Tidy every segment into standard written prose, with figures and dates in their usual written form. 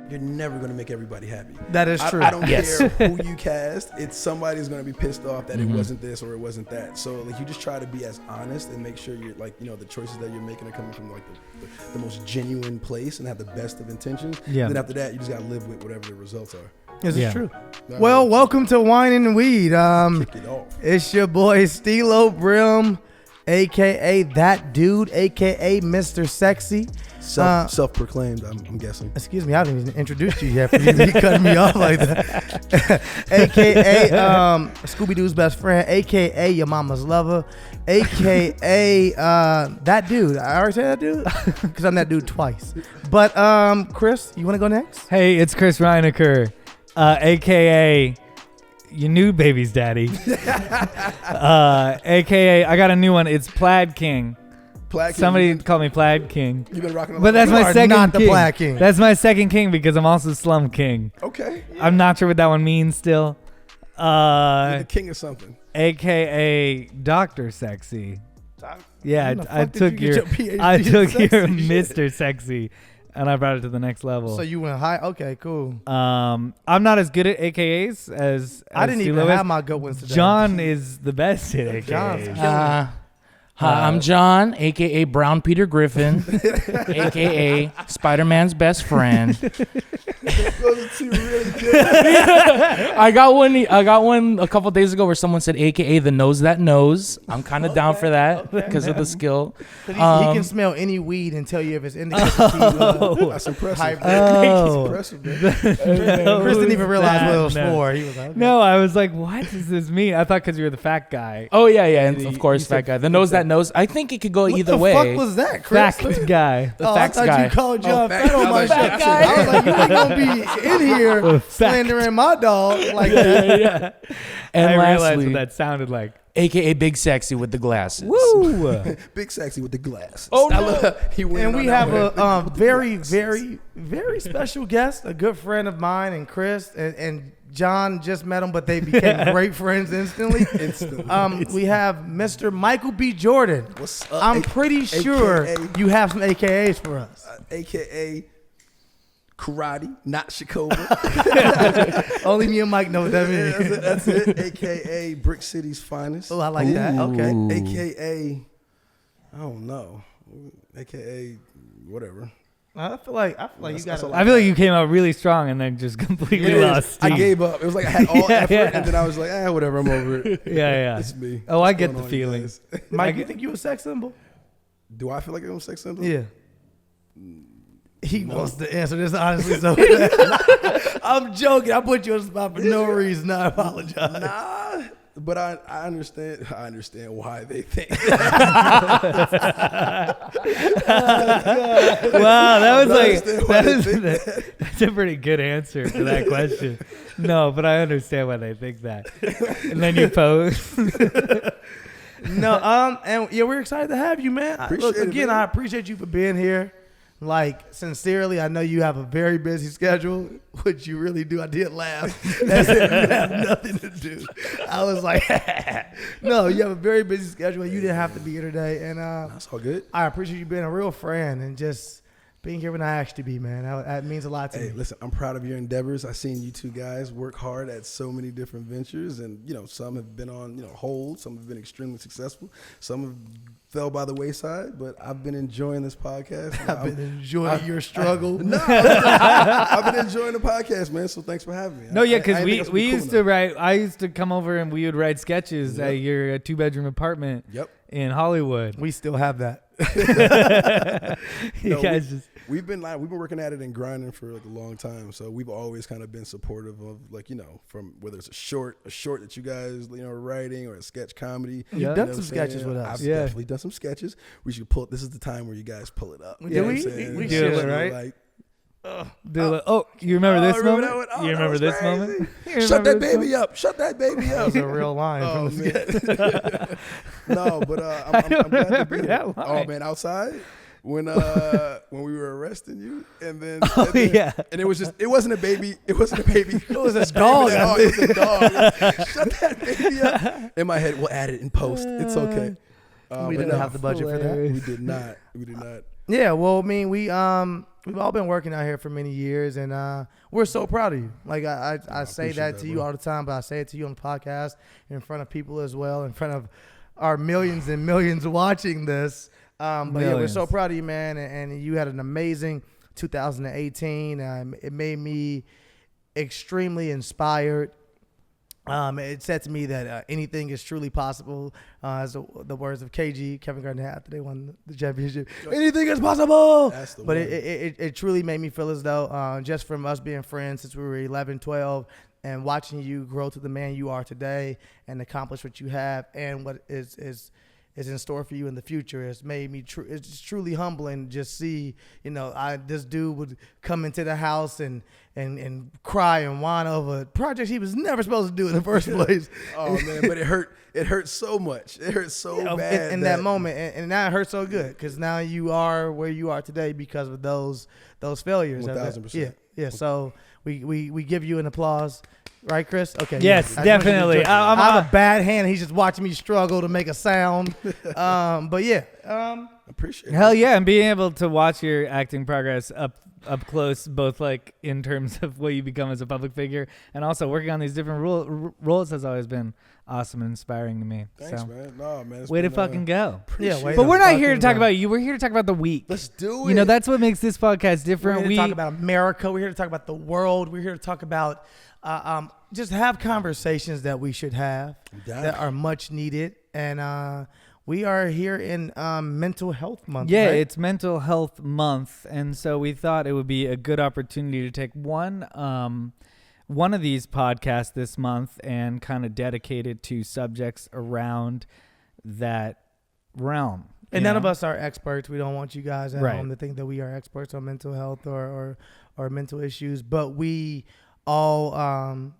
you're never going to make everybody happy. That is true. I don't care who you cast. It's somebody's going to be pissed off that it wasn't this or it wasn't that. So like you just try to be as honest and make sure you're like, the choices that you're making are coming from like the most genuine place and have the best of intentions. Yeah. Then after that, you just got to live with whatever the results are. This is true. No, Well, welcome to Wine and Weed. kick it off. It's your boy Steelo Brim, a.k.a. That Dude, a.k.a. Mr. Sexy. Self-proclaimed, I'm guessing. Excuse me, I haven't even introduced you yet for you to be cutting me off like that. a.k.a. Scooby-Doo's best friend, a.k.a. your mama's lover, a.k.a. That Dude. I already said That Dude? Because I'm That Dude twice. But Chris, you want to go next? Hey, it's Chris Reinecker, a.k.a. your new baby's daddy. a.k.a. I got a new one. It's Plaid King. Plaid King. Somebody called me Plaid King. You've been rocking a lot. But that's You my are second not the king. Plaid King. That's my second king because I'm also Slum King. Okay. I'm not sure what that one means still. You're the king of something. AKA Dr. Sexy. Yeah, When the I fuck did took you your get PhD I in took your sexy shit? Mr. Sexy and I brought it to the next level. So you went high? Okay, cool. I'm not as good at AKAs as I didn't even Steelo is. have my good ones today. John is the best at AKAs. John's Hi, I'm John, a.k.a. Brown Peter Griffin, a.k.a. Spider-Man's best friend. Those are two really good. I got one a couple days ago where someone said a.k.a. the nose that knows. I'm kind of down for that because of the skill. He can smell any weed and tell you if it's indicated to That's impressive. hybrid. Oh. That's impressive, man. Chris didn't even realize what it was No. for. He was like, okay. No, I was like, what does this mean? I thought because you were the fat guy. Oh, yeah, and You of course, said- fat guy. The nose that knows. I think it could go What either the way. fuck was that, Chris? Fact guy. The I facts thought guy. you called John fact fat on my guy. shit. Fat guy. I was like, you ain't gonna be in here slandering my dog like that. Yeah. And I realized lastly, what that sounded like. a.k.a. Big Sexy with the glasses. Woo! Big Sexy with the glasses. Oh, I no. love- he went And on we that have one. a very, very, very special guest, a good friend of mine, and Chris and John just met him, but they became great friends instantly. We have Mr. Michael B. Jordan. What's up? I'm pretty sure AKA you have some AKAs for us. AKA karate, not Shakoba. Only me and Mike know what that means. That's it. AKA Brick City's finest. Oh, I like that. Okay. AKA, I don't know. AKA whatever. I feel like you got. that's a lot. I feel like you came out really strong and then just completely It is. lost I steam. gave up. It was like I had all Yeah, effort, yeah. and then I was like, whatever, I'm over it. Yeah. It's me. Oh, I What's get going the on, feeling. you guys? Mike, you think you a sex symbol? Do I feel like I'm a sex symbol? Yeah. He wants to answer this honestly, so I'm joking. I put you on the spot for no reason. I apologize. Nah, but I understand. I understand why they think. Wow, that was like that's a pretty good answer to that question. No, but I understand why they think that. And then you pose. No, and yeah, we're excited to have you, man. Appreciate it, man. I appreciate you for being here. Like, sincerely, I know you have a very busy schedule, which you really do. I did laugh. That's it. You have nothing to do. I was like, no, you have a very busy schedule, and you didn't have to be here today. And That's all good. I appreciate you being a real friend and just being here when I asked you to be, man. That means a lot to Hey, me. listen, I'm proud of your endeavors. I've seen you two guys work hard at so many different ventures, and some have been on hold, some have been extremely successful, some have fell by the wayside. But I've been enjoying this podcast. I've been enjoying your struggle. No, I've been enjoying the podcast, man. So thanks for having me. No, yeah, I because didn't think I was we gonna be used cool to write. I used to come over and we would write sketches at your 2-bedroom apartment enough. in Hollywood. We still have that. You guys just. We've been working at it and grinding for like a long time. So we've always kind of been supportive of from whether it's a short that you guys are writing or a sketch comedy. You've You've done done some sketches with us. I've Yeah. definitely done some sketches. We should pull. This is the time where you guys pull it up. Do You know we? what I'm saying? We do should, it, right? Like, You remember this remember moment? that one? Oh, You that remember was this crazy. moment? You Shut remember that this baby up! Shut that baby That up! was a real line Oh, from the sketch. man. No, but I'm don't glad to remember be here. that line. Oh man, outside when we were arresting you, and then yeah. and it wasn't a baby. It wasn't a baby. It was a dog. Oh, it was a dog. Shut that baby up! In my head, we'll add it in post. It's okay. We but didn't no, have the budget for that. We did not. We did not. Yeah, well, I mean, we We've all been working out here for many years, and we're so proud of you. Like I say that to you all the time, but I say it to you on the podcast, in front of people as well, in front of our millions and millions watching this. But yeah, we're so proud of you, man, and you had an amazing 2018. It made me extremely inspired. It said to me that anything is truly possible, as the words of KG, Kevin Garnett, after they won the championship. Anything is possible. But it truly made me feel as though, just from us being friends since we were 11, 12, and watching you grow to the man you are today and accomplish what you have and what is in store for you in the future. It's made me it's truly humbling to just see, this dude would come into the house and cry and whine over projects he was never supposed to do in the first place. Oh man, but it hurt so much. It hurt so bad in that moment, and now it hurts so good because now you are where you are today because of those failures. 1,000%. Yeah. So we give you an applause. Right, Chris? Okay. Yes, definitely. I have a bad hand. He's just watching me struggle to make a sound. But yeah. Appreciate it. Hell yeah, and being able to watch your acting progress up close, both like in terms of what you become as a public figure and also working on these different roles has always been awesome and inspiring to me. Thanks, man. No, man. Way to fucking go. Yeah, but we're not here to talk about you. We're here to talk about the week. Let's do it. That's what makes this podcast different. We're here to talk about America. We're here to talk about the world. We're here to talk about just have conversations that we should have that are much needed. And we are here in Mental Health Month. Yeah, right? It's Mental Health Month. And so we thought it would be a good opportunity to take one of these podcasts this month and kind of dedicate it to subjects around that realm. And none of us are experts. We don't want you guys at home to think that we are experts on mental health or mental issues, but we all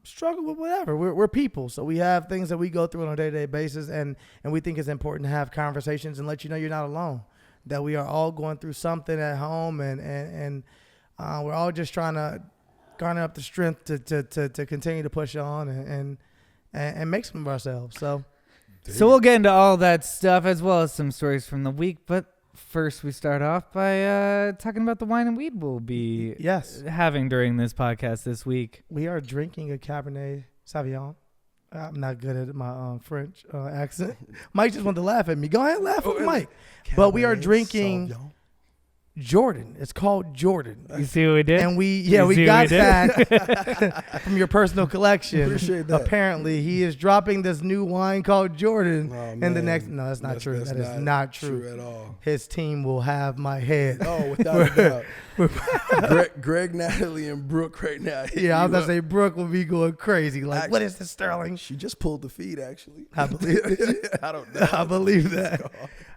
struggle with whatever. We're people, so we have things that we go through on a day-to-day basis, and we think it's important to have conversations and let you know you're not alone, that we are all going through something at home, and we're all just trying to garner up the strength to continue to push on and make some of ourselves. So we'll get into all that stuff as well as some stories from the week, but first we start off by talking about the wine and weed we'll be having during this podcast this week. We are drinking a Cabernet Sauvignon. I'm not good at my French accent. Mike just wanted to laugh at me. Go ahead and laugh at Mike. Cabernet But we are drinking Sauvignon. Jordan. It's called Jordan. You see what we did? And we got that from your personal collection. Appreciate that. Apparently, he is dropping this new wine called Jordan. Oh, and the man. next, no, that's not true. That is not true at all. His team will have my head. Oh, without a doubt. Greg, Natalie, and Brooke right now. Yeah, I was gonna say Brooke will be going crazy. Like, what is this, Sterling? She just pulled the feed, actually. I believe it. I don't know. I believe that.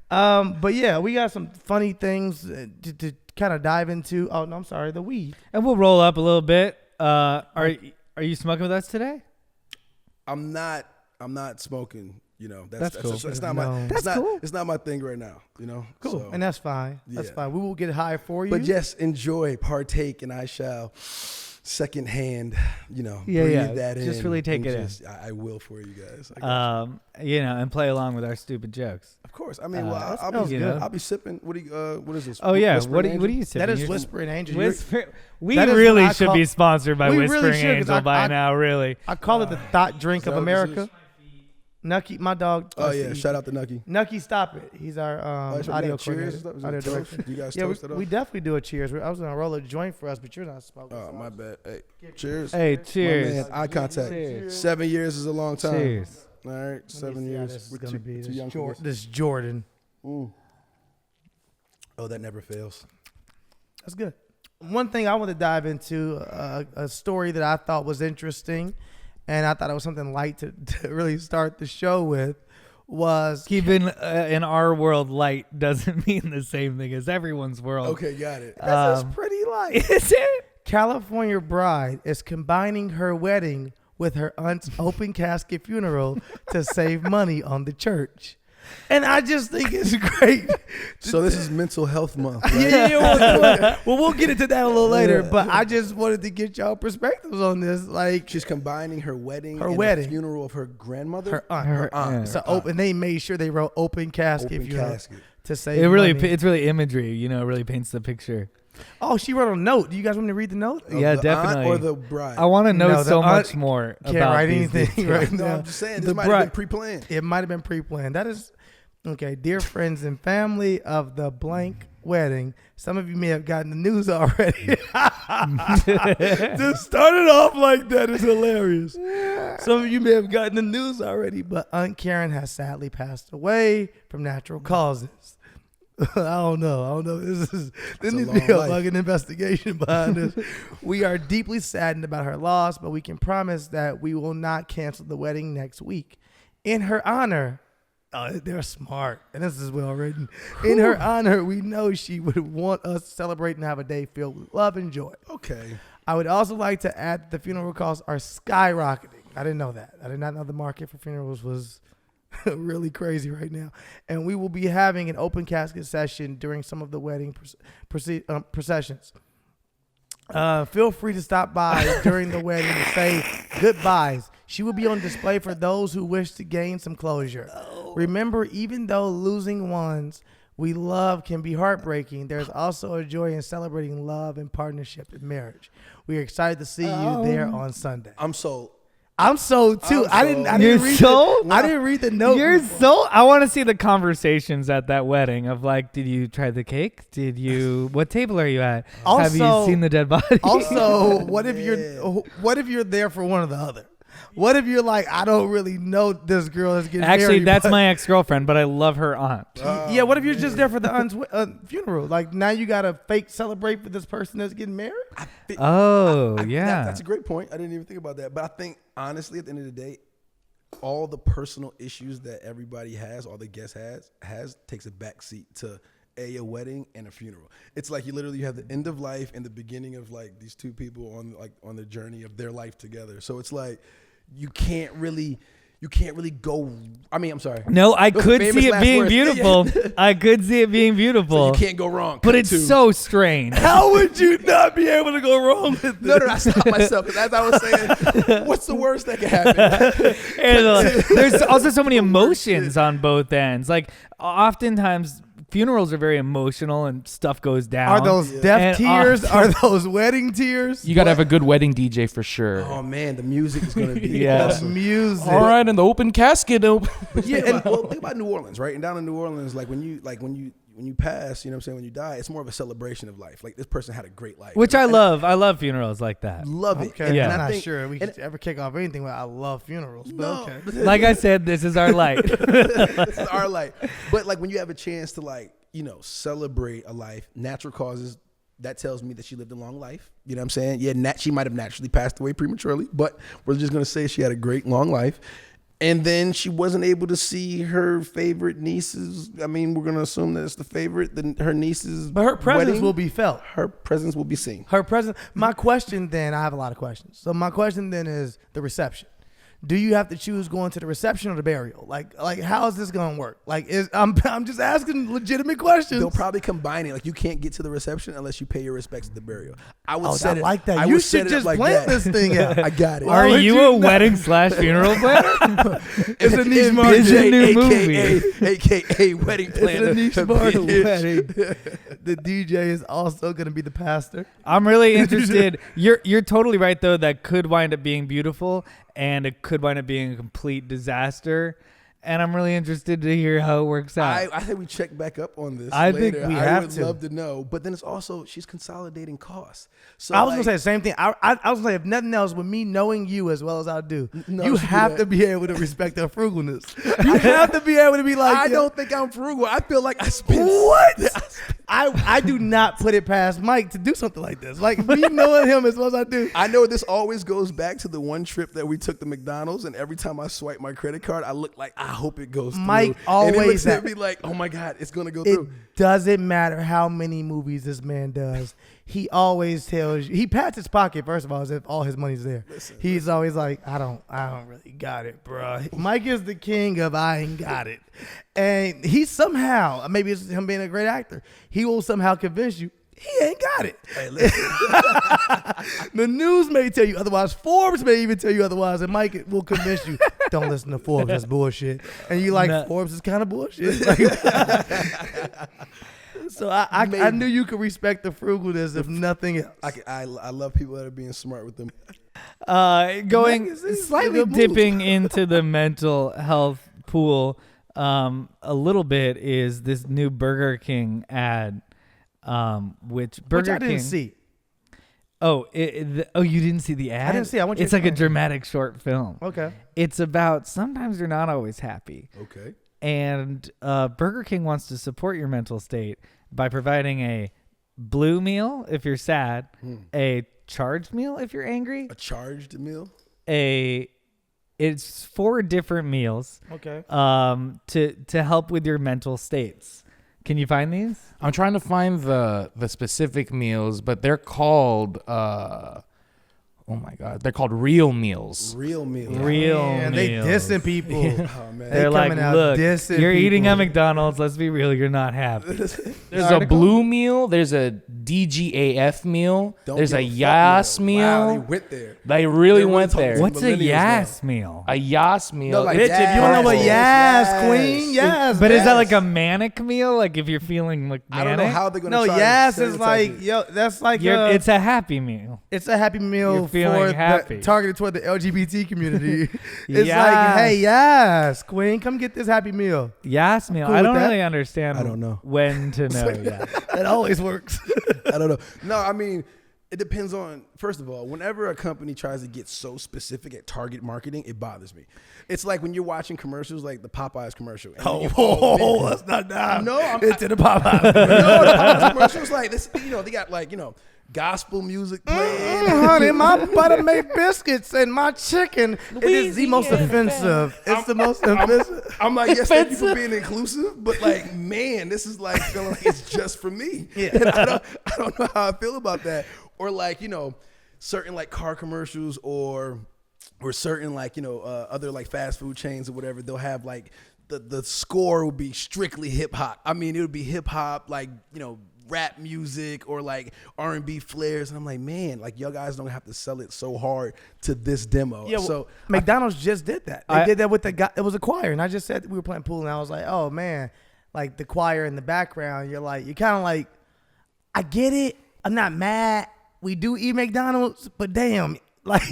But yeah, we got some funny things to kind of dive into. Oh no, I'm sorry, the weed. And we'll roll up a little bit. Are you smoking with us today? I'm not smoking. That's cool. It's not my. Cool. It's not my thing right now. Cool, So, and that's fine. That's yeah. fine. We will get high for you. but yes, enjoy, partake, and I shall secondhand. Breathe that in. Just really take it in. I will for you guys. I got you. And play along with our stupid jokes. Of course. I mean, I'll be sipping. What is this? Oh yeah, Whispering what are you sipping? that is You're- Whispering Angel. We That is really what I should call- be sponsored by We really Whispering should, 'cause Angel by I- now. Really, I call it the thought drink is of that what this America. is? Nucky, my dog. Oh yeah, shout out to Nucky. Nucky, stop it. He's our audio Cheers. coordinator. Is Audio it toast? director. You guys Yeah, toast it up? we definitely do a cheers. I was gonna roll a joint for us, but you're not smoking. Oh so my bad. Hey, cheers. hey, My cheers. man, eye contact. Cheers. 7 years is a long time. Cheers. All right, Let me 7 see how years. this is We're gonna too, be. too young for this. This Jordan. Oh, that never fails. That's good. One thing I want to dive into, a story that I thought was interesting, and I thought it was something light to really start the show with, was Keeping in our world light doesn't mean the same thing as everyone's world. Okay, got it. this is pretty light. Is it? California bride is combining her wedding with her aunt's open casket funeral to save money on the church. And I just think it's great. So this is Mental Health Month. Right? Yeah. Well, we'll get into that a little later. But I just wanted to get y'all perspectives on this. Like, She's combining her wedding and the funeral of her grandmother. her aunt. Yeah. So open. They made sure they wrote open casket Open funeral casket. to save It's money. really imagery. You know, it really paints the picture. Oh, she wrote a note. Do you guys want me to read the note? Of Yeah, the definitely. aunt or the bride? I want to know No, the so aunt much more Can't about write these anything details. right No, now. I'm just saying The this might have been bride- pre-planned. It might have been pre-planned. That is okay. Dear friends and family of the blank wedding, some of you may have gotten the news already. To start it off like that is hilarious. Some of you may have gotten the news already, but Aunt Karen has sadly passed away from natural causes. I don't know. This needs to be long life. like an investigation behind this. We are deeply saddened about her loss, but we can promise that we will not cancel the wedding next week. In her honor, they're smart, and this is well written. In her honor, we know she would want us to celebrate and have a day filled with love and joy. Okay. I would also like to add that the funeral costs are skyrocketing. I didn't know that. I did not know the market for funerals was really crazy right now. And we will be having an open casket session during some of the wedding processions. Feel free to stop by during the wedding and say goodbyes. She will be on display for those who wish to gain some closure. Remember, even though losing ones we love can be heartbreaking, there's also a joy in celebrating love and partnership in marriage. We are excited to see you there on Sunday. I'm sold. I'm sold too. I'm I didn't sold. You're read sold? I didn't read the note. You're so. I want to see the conversations at that wedding of like, did you try the cake? Did you? What table are you at? Have you Also- seen the dead body? Also, what if you're there for one or the other? What if you're like, I don't really know this girl that's getting married. Actually, that's but- my ex-girlfriend, but I love her aunt. Yeah, what if you're just there for the aunt's funeral? Like now you gotta fake celebrate for this person that's getting married. Oh, yeah. That's a great point. I didn't even think about that. But I think, honestly, at the end of the day, all the personal issues that everybody has, all the guest has takes a backseat to a wedding and a funeral. It's like you have the end of life and the beginning of like these two people on the journey of their life together. So it's like you can't really go. I mean, I'm sorry. No, I could famous see it last being words. beautiful. I could see it being beautiful. You can't go wrong. But Cut it's to- so strange. How would you not be able to go wrong with this? No, I stopped myself. 'Cause as I was saying, what's the worst that could happen? And, there's also so many emotions on both ends. Like oftentimes funerals are very emotional and stuff goes down. Are those death And tears? Are those wedding tears? You gotta have a good wedding DJ for sure. Oh man, the music is gonna be Yeah. awesome. Music. All right, and the open casket. Think about New Orleans, right? And down in New Orleans, like when you pass, you know what I'm saying, when you die, it's more of a celebration of life. Like this person had a great life. Which And I love. I love funerals like that. love it. Okay, And, Yeah. and I'm I not think, sure we and- could ever kick off anything with I love funerals, but No. okay. Like I said, this is our light. It's our life. But like when you have a chance to celebrate a life, natural causes, that tells me that she lived a long life. You know what I'm saying? Yeah, she might have naturally passed away prematurely, but we're just going to say she had a great long life. And then she wasn't able to see her favorite nieces. I mean, we're going to assume that it's the favorite, her niece's But her presence wedding. will be felt. Her presence will be seen. Her presence. My question then, I have a lot of questions. So my question then is the reception. Do you have to choose going to the reception or the burial? Like how is this going to work? I'm just asking legitimate questions. They'll probably combine it. Like you can't get to the reception unless you pay your respects at the burial. I would I set it like that. I You would set should it just up like plan that. this thing out. I got it. Are would you you a not? wedding/funeral planner? It's a niche It's market. a new AKA wedding It's planner. a niche market. Bitch. Wedding. The DJ is also going to be the pastor. I'm really interested. You're totally right though. That could wind up being beautiful, and it could wind up being a complete disaster. And I'm really interested to hear how it works out. I think we check back up on this. I later. think we I have would to. love to know. But then it's also she's consolidating costs. So I was going to say the same thing. I was going to say, if nothing else, with me knowing you as well as I do, No, you she do have that. to be able to respect her frugalness. You have to be able to be like, I yo, don't think I'm frugal. I feel like I spend What? I do not put it past Mike to do something like this. Like me knowing him as well as I do. I know this always goes back to the one trip that we took to McDonald's, and every time I swipe my credit card, I look like I hope it goes through. Mike and he always looks at me like, oh my God, it's gonna go It through. doesn't matter how many movies this man does. He always tells you, he pats his pocket first of all as if all his money's there. He's always like, I don't really got it, bro. Mike is the king of I ain't got it. And he somehow, maybe it's him being a great actor, he will somehow convince you he ain't got it. Hey, listen. The news may tell you otherwise. Forbes may even tell you otherwise. And Mike will convince you don't listen to Forbes. That's bullshit. And you like, No. Forbes is kind of bullshit. Like, so I knew you could respect the frugalness if nothing else. I love people that are being smart with them. Going It's slightly good moves. dipping into the mental health pool a little bit is this new Burger King ad, which Burger Which I didn't King. see. Oh, you didn't see the ad? didn't see it. I want you It's to like a explain. dramatic short film. Okay. It's about sometimes you're not always happy. Okay. And Burger King wants to support your mental state by providing a blue meal if you're sad, a charged meal if you're angry, A charged meal. it's 4 different meals Okay. to help with your mental states. Can you find these? I'm trying to find the specific meals, but they're called oh my god, they're called real meals. Real meal. Real Man, meals. they dissing people. Oh man. They're like, coming out look, dissing you're eating people." at McDonald's. Let's be real, you're not happy. There's a blue meal. There's a DGAF meal. Don't There's give a fuck Yas meal. Wow, they went there. They really They're went really there. talking What's a millennials Yas meal? A Yas meal. No, like Bitch, if you don't know what Yes. Yas, queen, Yas. But is that Yes. like a manic meal? Like if you're feeling like I manic? don't know how they're gonna. No, try Yas to is stereotype like, it. yo, that's like It's a happy meal. it's a happy meal You're feeling for happy. targeted toward the LGBT community. It's Yes. like, hey, yes, queen, come get this happy meal. Yas meal. cool I with don't that. really understand. I don't know. when to know Yas. That always works. I don't know. No, I mean, it depends on. First of all, whenever a company tries to get so specific at target marketing, it bothers me. It's like when you're watching commercials, like the Popeyes commercial. And man. let's not dive No, I'm into the Popeye. no, the Popeyes commercials like this. You know, they got like gospel music playing. Honey, my buttermilk biscuits and my chicken. It is the most offensive. It's the most offensive. I'm like, yes, thank you for being inclusive, but like, man, this is like feeling like it's just for me. Yeah. And I don't know how I feel about that. Or like, certain like car commercials or certain like, other like fast food chains or whatever, they'll have like the score will be strictly hip hop. I mean, it would be hip hop, like, rap music or like R&B flares. And I'm like, man, like y'all guys don't have to sell it so hard to this demo. Yeah, so McDonald's just did that. They did that with the guy. It was a choir, and I just said we were playing pool, and I was like, oh man, like the choir in the background. You're kind of like, I get it. I'm not mad. We do eat McDonald's, but damn, like,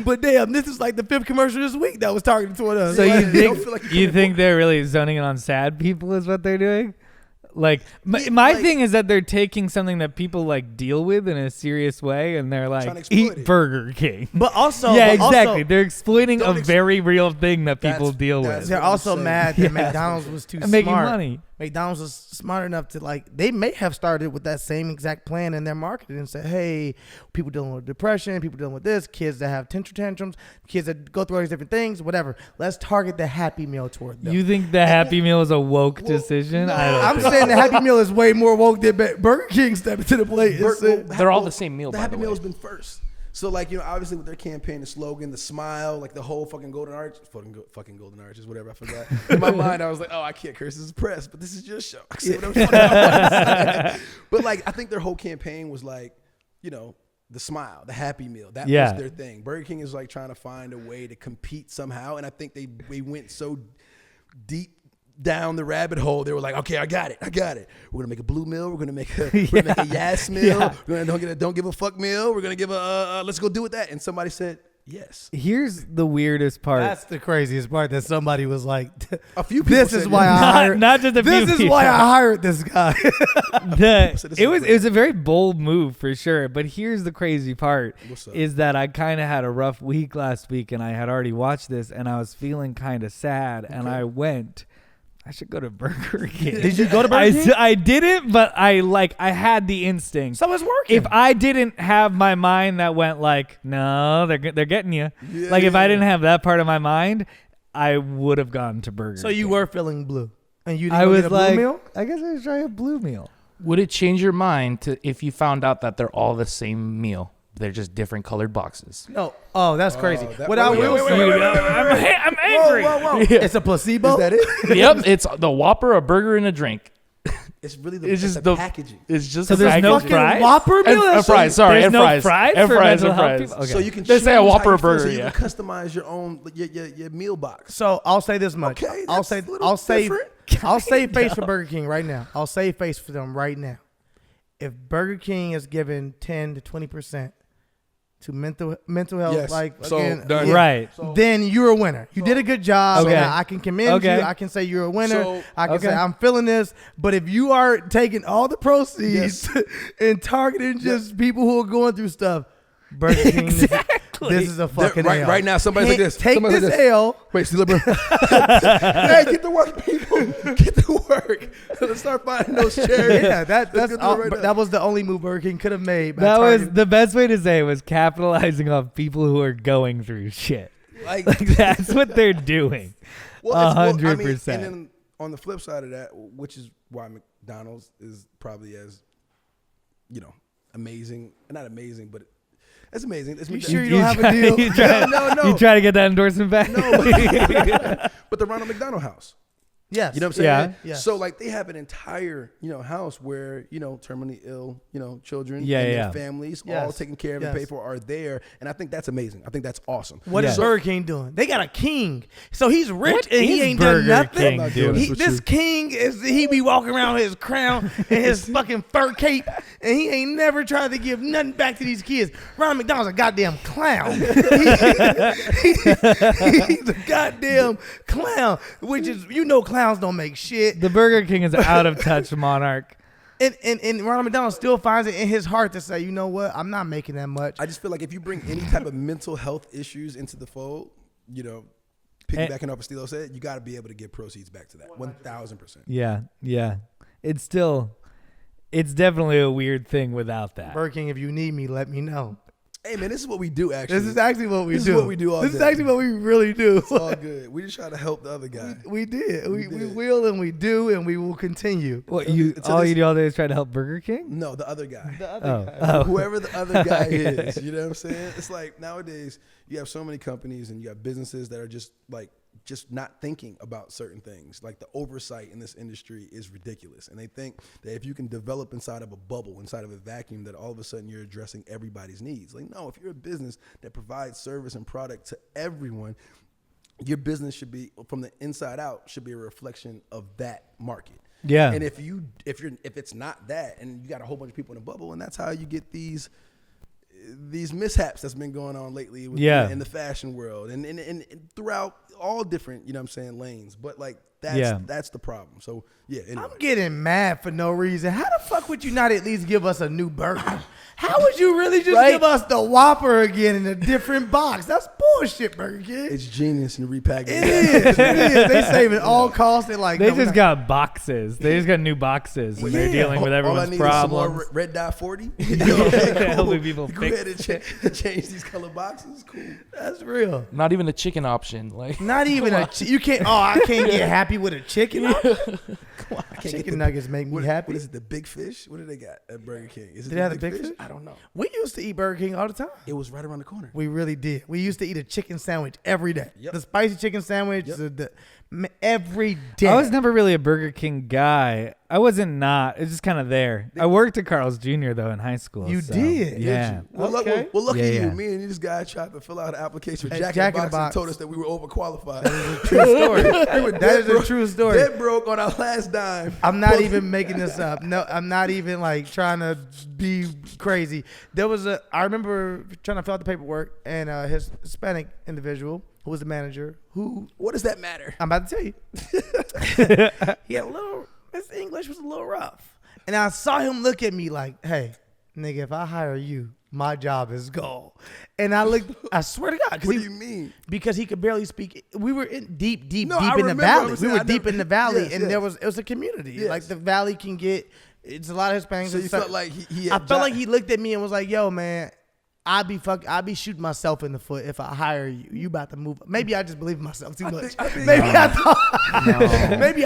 but damn, this is like the 5th commercial this week that was targeted toward us. So Like, you they don't think feel like you think they're really zoning in on sad people is what they're doing? Like my like- thing is that they're taking something that people like deal with in a serious way, and they're Trying to like, exploit eat it. Burger King. But also, Yeah, but exactly. Also, They're exploiting a Don't very real thing that people That's- deal that's with. they're what I'm also saying. mad that Yeah. McDonald's was too And making smart. money. McDonald's was smart enough to they may have started with that same exact plan in their marketing and said, hey, people dealing with depression, people dealing with this, kids that have tantrums, kids that go through all these different things, whatever. Let's target the Happy Meal toward them. You think the Happy Meal is a woke decision? no, I don't I'm think. saying the Happy Meal is way more woke than Burger King stepping to the plate. They're all the same meal, The by Happy the way. Meal's been first. So like, obviously with their campaign, the slogan, the smile, like the whole fucking golden arch, fucking golden arches, whatever, I forgot. In my mind, I was like, oh, I can't curse, this is press, but this is your show. I can say whatever the fuck I want to say. But like, I think their whole campaign was like, the smile, the Happy Meal. That Yeah. was their thing. Burger King is like trying to find a way to compete somehow. And I think they went so deep down the rabbit hole. They were like, okay, I got it. We're gonna make a blue meal. We're gonna make a yes meal. Yeah. We're gonna don't give a fuck meal. We're gonna give a let's go do with that. And somebody said yes. Here's the weirdest part. That's the craziest part that somebody was like, A few people this said is why yes. I hired. not just a few This is people. why I hired this guy. So this It is was a very bold move for sure. But here's the crazy part What's up? is that I kind of had a rough week last week, and I had already watched this, and I was feeling kind of sad, and I went. I should go to Burger King. Did you go to Burger King? I didn't, but I had the instinct. So it's working. If I didn't have my mind that went like, no, they're getting you. Yeah, Like if I yeah. didn't have that part of my mind, I would have gone to Burger So you King. were feeling blue, and you didn't I go was get a blue like, meal? I guess I should try a blue meal. Would it change your mind to if you found out that they're all the same meal? They're just different colored boxes. No. Oh, that's crazy. that- What I wait, will wait, say, wait, I'm angry. Whoa. it's a placebo. Is that it? Yep, it's the Whopper, a burger, and a drink. It's really It's just the the packaging. It's just So the there's no packaging. fries? Whopper meal. And fries. Sorry, There's and no fries. fries And for fries. mental And health fries. people? Okay. So you can They say a choose how Whopper you feel, burger, so you yeah. can customize your own your meal box. So I'll say this much. Okay, I'll that's say a little I'll save different. I'll save face for Burger King right now. I'll save face for them right now. If Burger King is giving 10 to 20% to mental health, Yes. like So, again, done. Right. then you're a winner. You did a good job. Okay. And I can commend Okay. you. I can say you're a winner. So- I can Okay. say I'm feeling this. But if you are taking all the proceeds and targeting just people who are going through stuff, Burger King, this is a fucking right, L. right now, somebody's like this. Take Somebody's this like this. L. Wait, Steelo, bro. Hey, get to work, people. Get to work. Let's start finding those chairs. Yeah, that's go do it all, right but now. that was the only move Burger King could have made. by That was targeting- the best way to say it, was capitalizing on people who are going through shit. Like, Like that's what they're doing. well, 100%. and then on the flip side of that, which is why McDonald's is probably as, amazing. Not amazing, but it's amazing. It's You McDonald's. sure you don't have a deal? You try, No. You try to get that endorsement back? But the Ronald McDonald House. Yes. You know what I'm saying? Yeah. Yes. So like they have an entire, house where, terminally ill, children Yeah, and yeah. their families all Yes. taken care of and Yes. paid for are there. And I think that's amazing. I think that's awesome. What is Yeah. Burger King doing? They got a king. So he's rich What and he is ain't Burger done nothing. King I'm not doing? doing This king he be walking around with his crown and his fucking fur cape, and he ain't never tried to give nothing back to these kids. Ronald McDonald's a goddamn clown. He's a goddamn clown, which is clowns don't make shit. The Burger King is out of touch monarch. And Ronald McDonald still finds it in his heart to say, you know what, I'm not making that much. I just feel like if you bring any type of mental health issues into the fold, piggybacking off what Steelo said, you got to be able to give proceeds back to that 1,000%. Yeah. It's definitely a weird thing without that. Burger King, if you need me, let me know. Hey man, this is what we do actually. This is actually what we This is do. what we do all This is day. actually what we really do. It's all good. We just try to help the other guy. We did. We did. will and we do and we will continue. What Until all this- you do all day is try to help Burger King? No, the other guy. Oh. Whoever the other guy is, you know what I'm saying? It's like nowadays you have so many companies and you have businesses that are just not thinking about certain things. Like the oversight in this industry is ridiculous. And they think that if you can develop inside of a bubble, inside of a vacuum, that all of a sudden you're addressing everybody's needs. Like, no, if you're a business that provides service and product to everyone, your business should be, from the inside out, should be a reflection of that market. Yeah. And if it's not that, and you got a whole bunch of people in a bubble, and that's how you get these mishaps that's been going on lately in the fashion world and throughout all different, lanes. But like that's the problem. So yeah, anyway. I'm getting mad for no reason. How the fuck would you not at least give us a new burger? How would you really just give us the Whopper again in a different box? That's bullshit, Burger King. It's genius in repackaging. It is. They saving all costs. They're like, They no, just got boxes. They just got new boxes, and they're dealing with all I everyone's need is some problems. more red dye 40. Helping people Go fix ahead and change these color boxes. Cool. That's real. Not even a chicken option. Like Not even you can't. Oh, I can't get happy with a chicken. I can't Chicken get the- nuggets make me happy. What is it? The big fish? What do they got at Burger King? Is it Did they have the big fish? I don't know. We used to eat Burger King all the time. It was right around the corner. We really did. We used to eat a chicken sandwich every day. Yep. The spicy chicken sandwich, Yep. every day. I was never really a Burger King guy. I wasn't not. It's just kind of there. I worked at Carl's Jr. though in high school. You so, did? Yeah. Well, look, Okay. well, look Yeah, at you. yeah. Me and this guy tried to fill out an application for At Jack in the Jack in the Box and Box. told us that we were overqualified. True story. We were That dead is a broke- true story. Dead broke on our last dime. I'm not even making this up. No, I'm not even like trying to be crazy. I remember trying to fill out the paperwork, and his Hispanic individual who was the manager, who What does that matter? I'm about to tell you, he had his English was a little rough, and I saw him look at me like, "Hey, nigga, if I hire you, my job is gone." And I looked, I swear to God, What do you mean? because he could barely speak. We were in deep No, I in the remember. valley. I'm saying We were I deep never- in the valley, Yes, and yes. it was a community. Yes. Like the valley can get. It's a lot of Hispanics. So you felt like he I felt like he looked at me and was like, "Yo, man, I'd be shooting myself in the foot if I hire you. You about to move." Maybe I just believe in myself too much. I think- maybe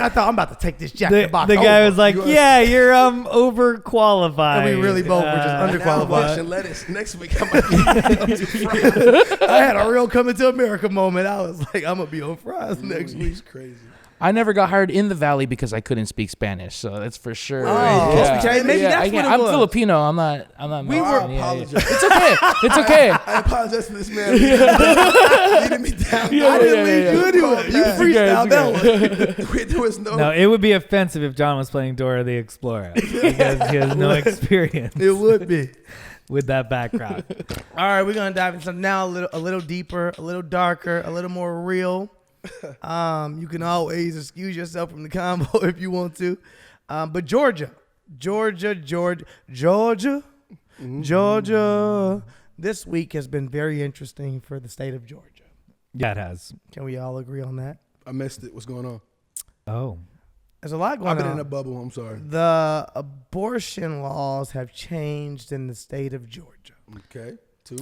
I thought I'm about to take this Jack in the Box. The guy over. was like, You are- "Yeah, you're overqualified." And we really both were just under- Now I'm underqualified. washing lettuce. Next week I might be on to fries. I had a real coming to America moment. I was like, I'm gonna be on fries next week. It's crazy. I never got hired in the Valley because I couldn't speak Spanish, so that's for sure. Maybe that's what it I'm was. Filipino. I'm not. We were apologize. It's okay. It's okay. I apologize for this man. Leading me down. I didn't lead you anyway. You freestyled that one. There was no. No, it would be offensive if John was playing Dora the Explorer because he has no experience It would be. with that background. All right, we're gonna dive into something now a little deeper, a little darker, a little more real. You can always excuse yourself from the combo if you want to. But Georgia. This week has been very interesting for the state of Georgia. Yeah, it has. Can we all agree on that? I missed it. What's going on? Oh. There's a lot going I've on. been in a bubble. I'm sorry. The abortion laws have changed in the state of Georgia. Okay. 2.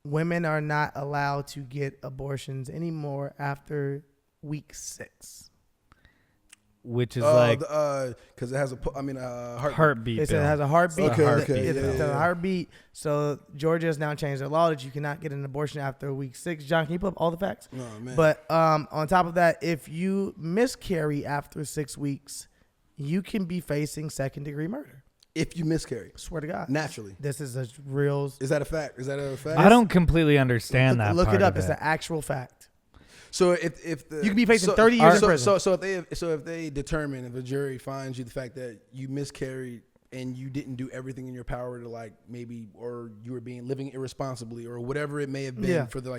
Women are not allowed to get abortions anymore after week 6. Which is like because it has heartbeat. It bill. has a heartbeat. Okay. It's a heartbeat. So Georgia has now changed the law that you cannot get an abortion after week 6. John, can you put up all the facts? No, man. But on top of that, if you miscarry after 6 weeks, you can be facing second-degree murder. If you miscarry, Swear to God. naturally, This is a real. is that a fact? Is that a fact? I don't completely understand that. Look part it up. of It's an actual fact. So if the You could be facing 30 years in prison. So if they determine, if a jury finds you the fact that you miscarried and you didn't do everything in your power to like maybe, or you were living irresponsibly or whatever it may have been for the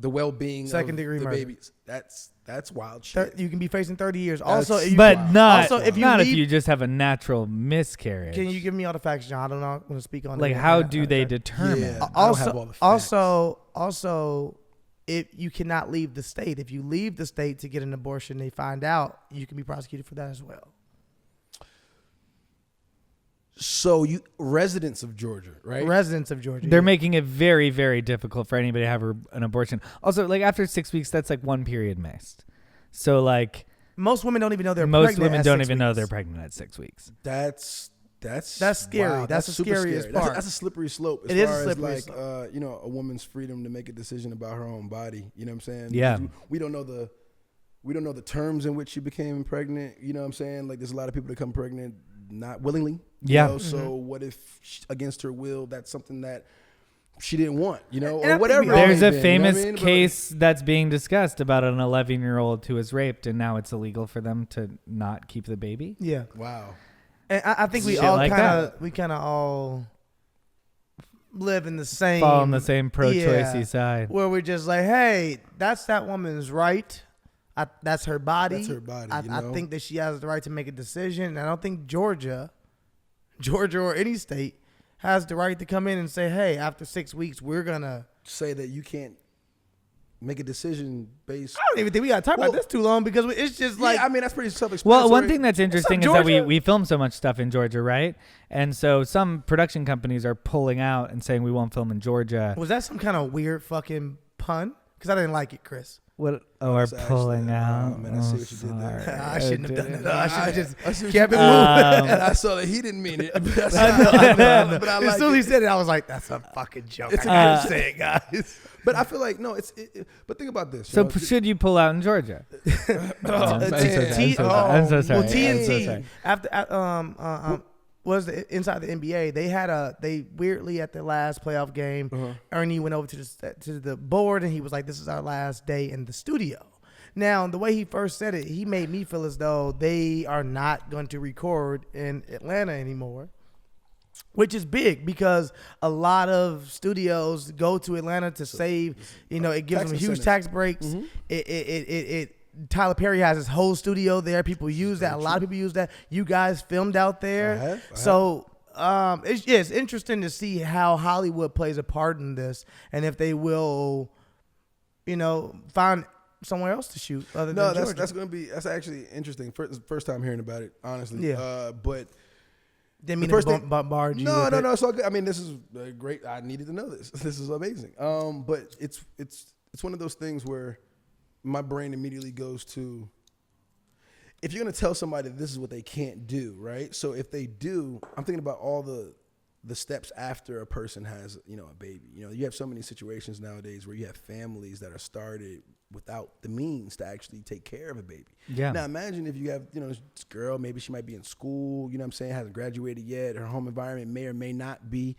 well-being Second-degree of the murder. babies, that's wild shit. You can be facing 30 years. That's- Also, if you, But not, also, if you not leave- if you just have a natural miscarriage. can you give me all the facts, John? I don't know. I want to speak on like, it. how do they determine? Yeah. I don't have all the facts. Also, if you cannot leave the state, if you leave the state to get an abortion, they find out, you can be prosecuted for that as well. So you residents of Georgia, right? Residents of Georgia. They're making it very, very difficult for anybody to have an abortion. Also, like after 6 weeks, that's like one period missed. So like most women don't even know they're most pregnant. women at don't 6 even know weeks. they're pregnant at 6 weeks. That's scary. Wow, That's the super scariest scary. part. That's a slippery slope. As It is far a slippery as like a woman's freedom to make a decision about her own body. You know what I'm saying? Yeah. We don't know the terms in which she became pregnant. You know what I'm saying? Like there's a lot of people that come pregnant not willingly. Yeah. So what if against her will, that's something that she didn't want, And I or think whatever. we it all- may There's have a been, famous you know what I mean? But, case that's being discussed about an 11-year-old who was raped, and now it's illegal for them to not keep the baby. Yeah. wow. And I think we Shit all like kind of all live in the same. Fall on the same pro-choicey side. Where we're just like, hey, that's that woman's right. That's her body. That's her body, I think that she has the right to make a decision. And I don't think Georgia or any state has the right to come in and say, hey, after 6 weeks, we're going to. Say that you can't make a decision based. I don't even think we got to talk about this too long because it's just like. Yeah, I mean, that's pretty self-explanatory. Well, one thing that's interesting is that Georgia? we film so much stuff in Georgia, right? And so some production companies are pulling out and saying we won't film in Georgia. Was that some kind of weird fucking pun? Because I didn't like it, Chris. What? Oh, are It's actually- pulling oh, out. man, I see what you did there. sorry. I shouldn't have done didn't. that. I should have just I see what kept you it did. moving. And I saw that he didn't mean it. But that's I know. But I As like soon as he it. said it, I was like, that's a fucking joke. It's a I good can't say it, guys. But I feel like no, but think about this. So should you pull out in Georgia? I'm so sorry. Well, TNT sorry. after was inside the NBA. They weirdly at the last playoff game, Ernie went over to the board and he was like, "This is our last day in the studio." Now, the way he first said it, he made me feel as though they are not going to record in Atlanta anymore. Which is big because a lot of studios go to Atlanta to save, it gives Tax them huge incentives. tax breaks. It Tyler Perry has his whole studio there. People use that. A lot of people use that. You guys filmed out there. I have. So it's interesting to see how Hollywood plays a part in this and if they will, find somewhere else to shoot other No, than Georgia. that's actually interesting. First time hearing about it, honestly. Yeah. But Didn't mean the first to thing- bombard you. no, with no, it. no. It's all good. I mean, this is great. I needed to know this. This is amazing. But it's one of those things where my brain immediately goes to, if you're gonna tell somebody this is what they can't do, right? So if they do, I'm thinking about all the steps after a person has, a baby. You have so many situations nowadays where you have families that are started without the means to actually take care of a baby. Yeah. Now imagine if you have, this girl, maybe she might be in school, hasn't graduated yet. Her home environment may or may not be,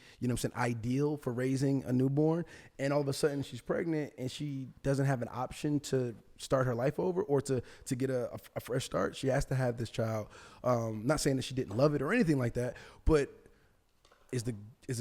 ideal for raising a newborn. And all of a sudden she's pregnant and she doesn't have an option to start her life over or to get a fresh start. She has to have this child. Not saying that she didn't love it or anything like that, but is the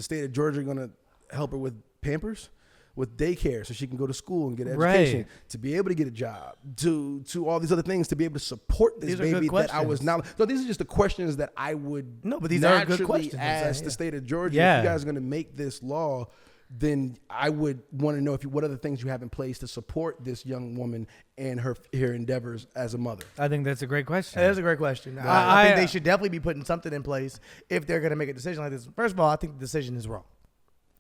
state of Georgia going to help her with Pampers, with daycare, so she can go to school and get an education, to be able to get a job, to all these other things, to be able to support this baby that I was not. So these are just the questions that I would but these are good naturally questions. ask the state of Georgia. Yeah. If you guys are going to make this law, then I would want to know what other things you have in place to support this young woman and her endeavors as a mother. I think that's a great question. That's a great question. I think they should definitely be putting something in place if they're going to make a decision like this. First of all, I think the decision is wrong.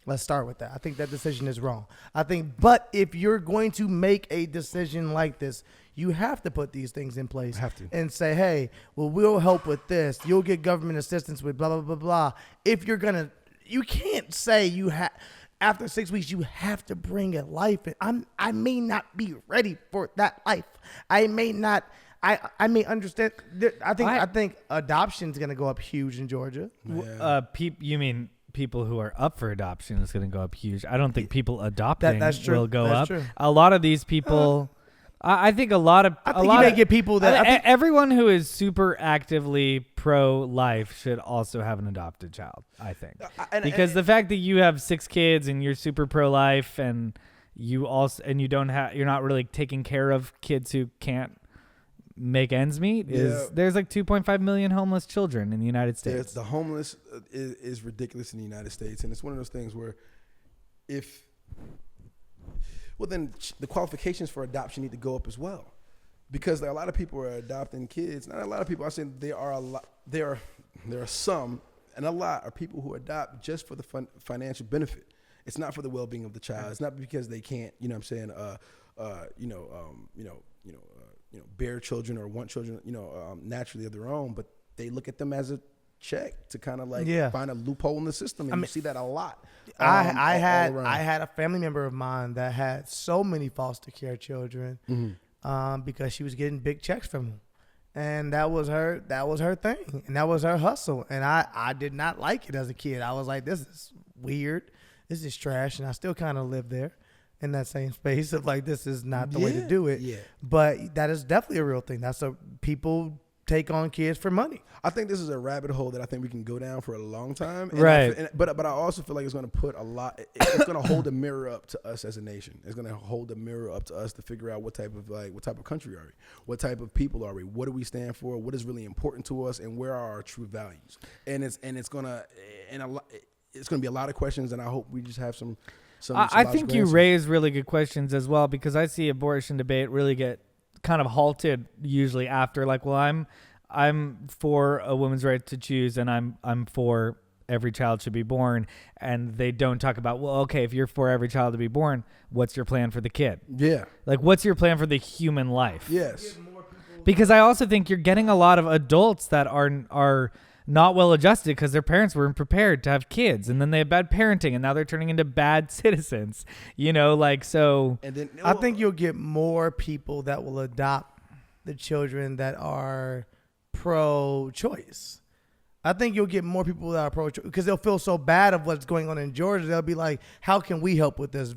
Let's start with that. I think that decision is wrong. But if you're going to make a decision like this, you have to put these things in place and say, hey, well, we'll help with this. You'll get government assistance with blah, blah, blah, blah. If you're going to, you can't say after 6 weeks, you have to bring a life in. I may not be ready for that life. I may not. I may understand. I think adoption is going to go up huge in Georgia. Yeah. You mean people who are up for adoption is going to go up huge? I don't think people adopting will go up. True. A lot of these people. I think you may get people that everyone who is super actively pro-life should also have an adopted child. I think because the fact that you have 6 kids and you're super pro-life and you're not really taking care of kids who can't make ends meet there's like 2.5 million homeless children in the United States. The homeless is ridiculous in the United States, and it's one of those things where then the qualifications for adoption need to go up as well, because a lot of people are adopting kids. Not a lot of people. I say there are some, and a lot are people who adopt just for the financial benefit. It's not for the well-being of the child. It's not because they can't, bear children or want children, naturally of their own, but they look at them as a check to kind of find a loophole in the system, and you see that a lot. I had a family member of mine that had so many foster care children because she was getting big checks from them, and that was her thing, and that was her hustle, and I did not like it as a kid. I was like, this is weird, this is trash, and I still kind of live there in that same space of like, this is not the way to do it. Yeah. But that is definitely a real thing. People take on kids for money. I think this is a rabbit hole that I think we can go down for a long time. Right. But I also feel like it's going to put a lot. It's going to hold a mirror up to us as a nation. It's going to hold a mirror up to us to figure out what type of country are we? What type of people are we? What do we stand for? What is really important to us? And where are our true values? And it's going to be a lot of questions. And I hope we just have some I think you raise really good questions as well, because I see abortion debate really get kind of halted usually after I'm for a woman's right to choose, and I'm for every child should be born, and they don't talk about, well, okay, if you're for every child to be born, what's your plan for the kid? Yeah. Like, what's your plan for the human life? Yes. Because I also think you're getting a lot of adults that are not well adjusted because their parents weren't prepared to have kids, and then they have bad parenting, and now they're turning into bad citizens. So. And then I think you'll get more people that will adopt the children that are pro-choice. I think you'll get more people that are pro-choice because they'll feel so bad of what's going on in Georgia. They'll be like, how can we help with this?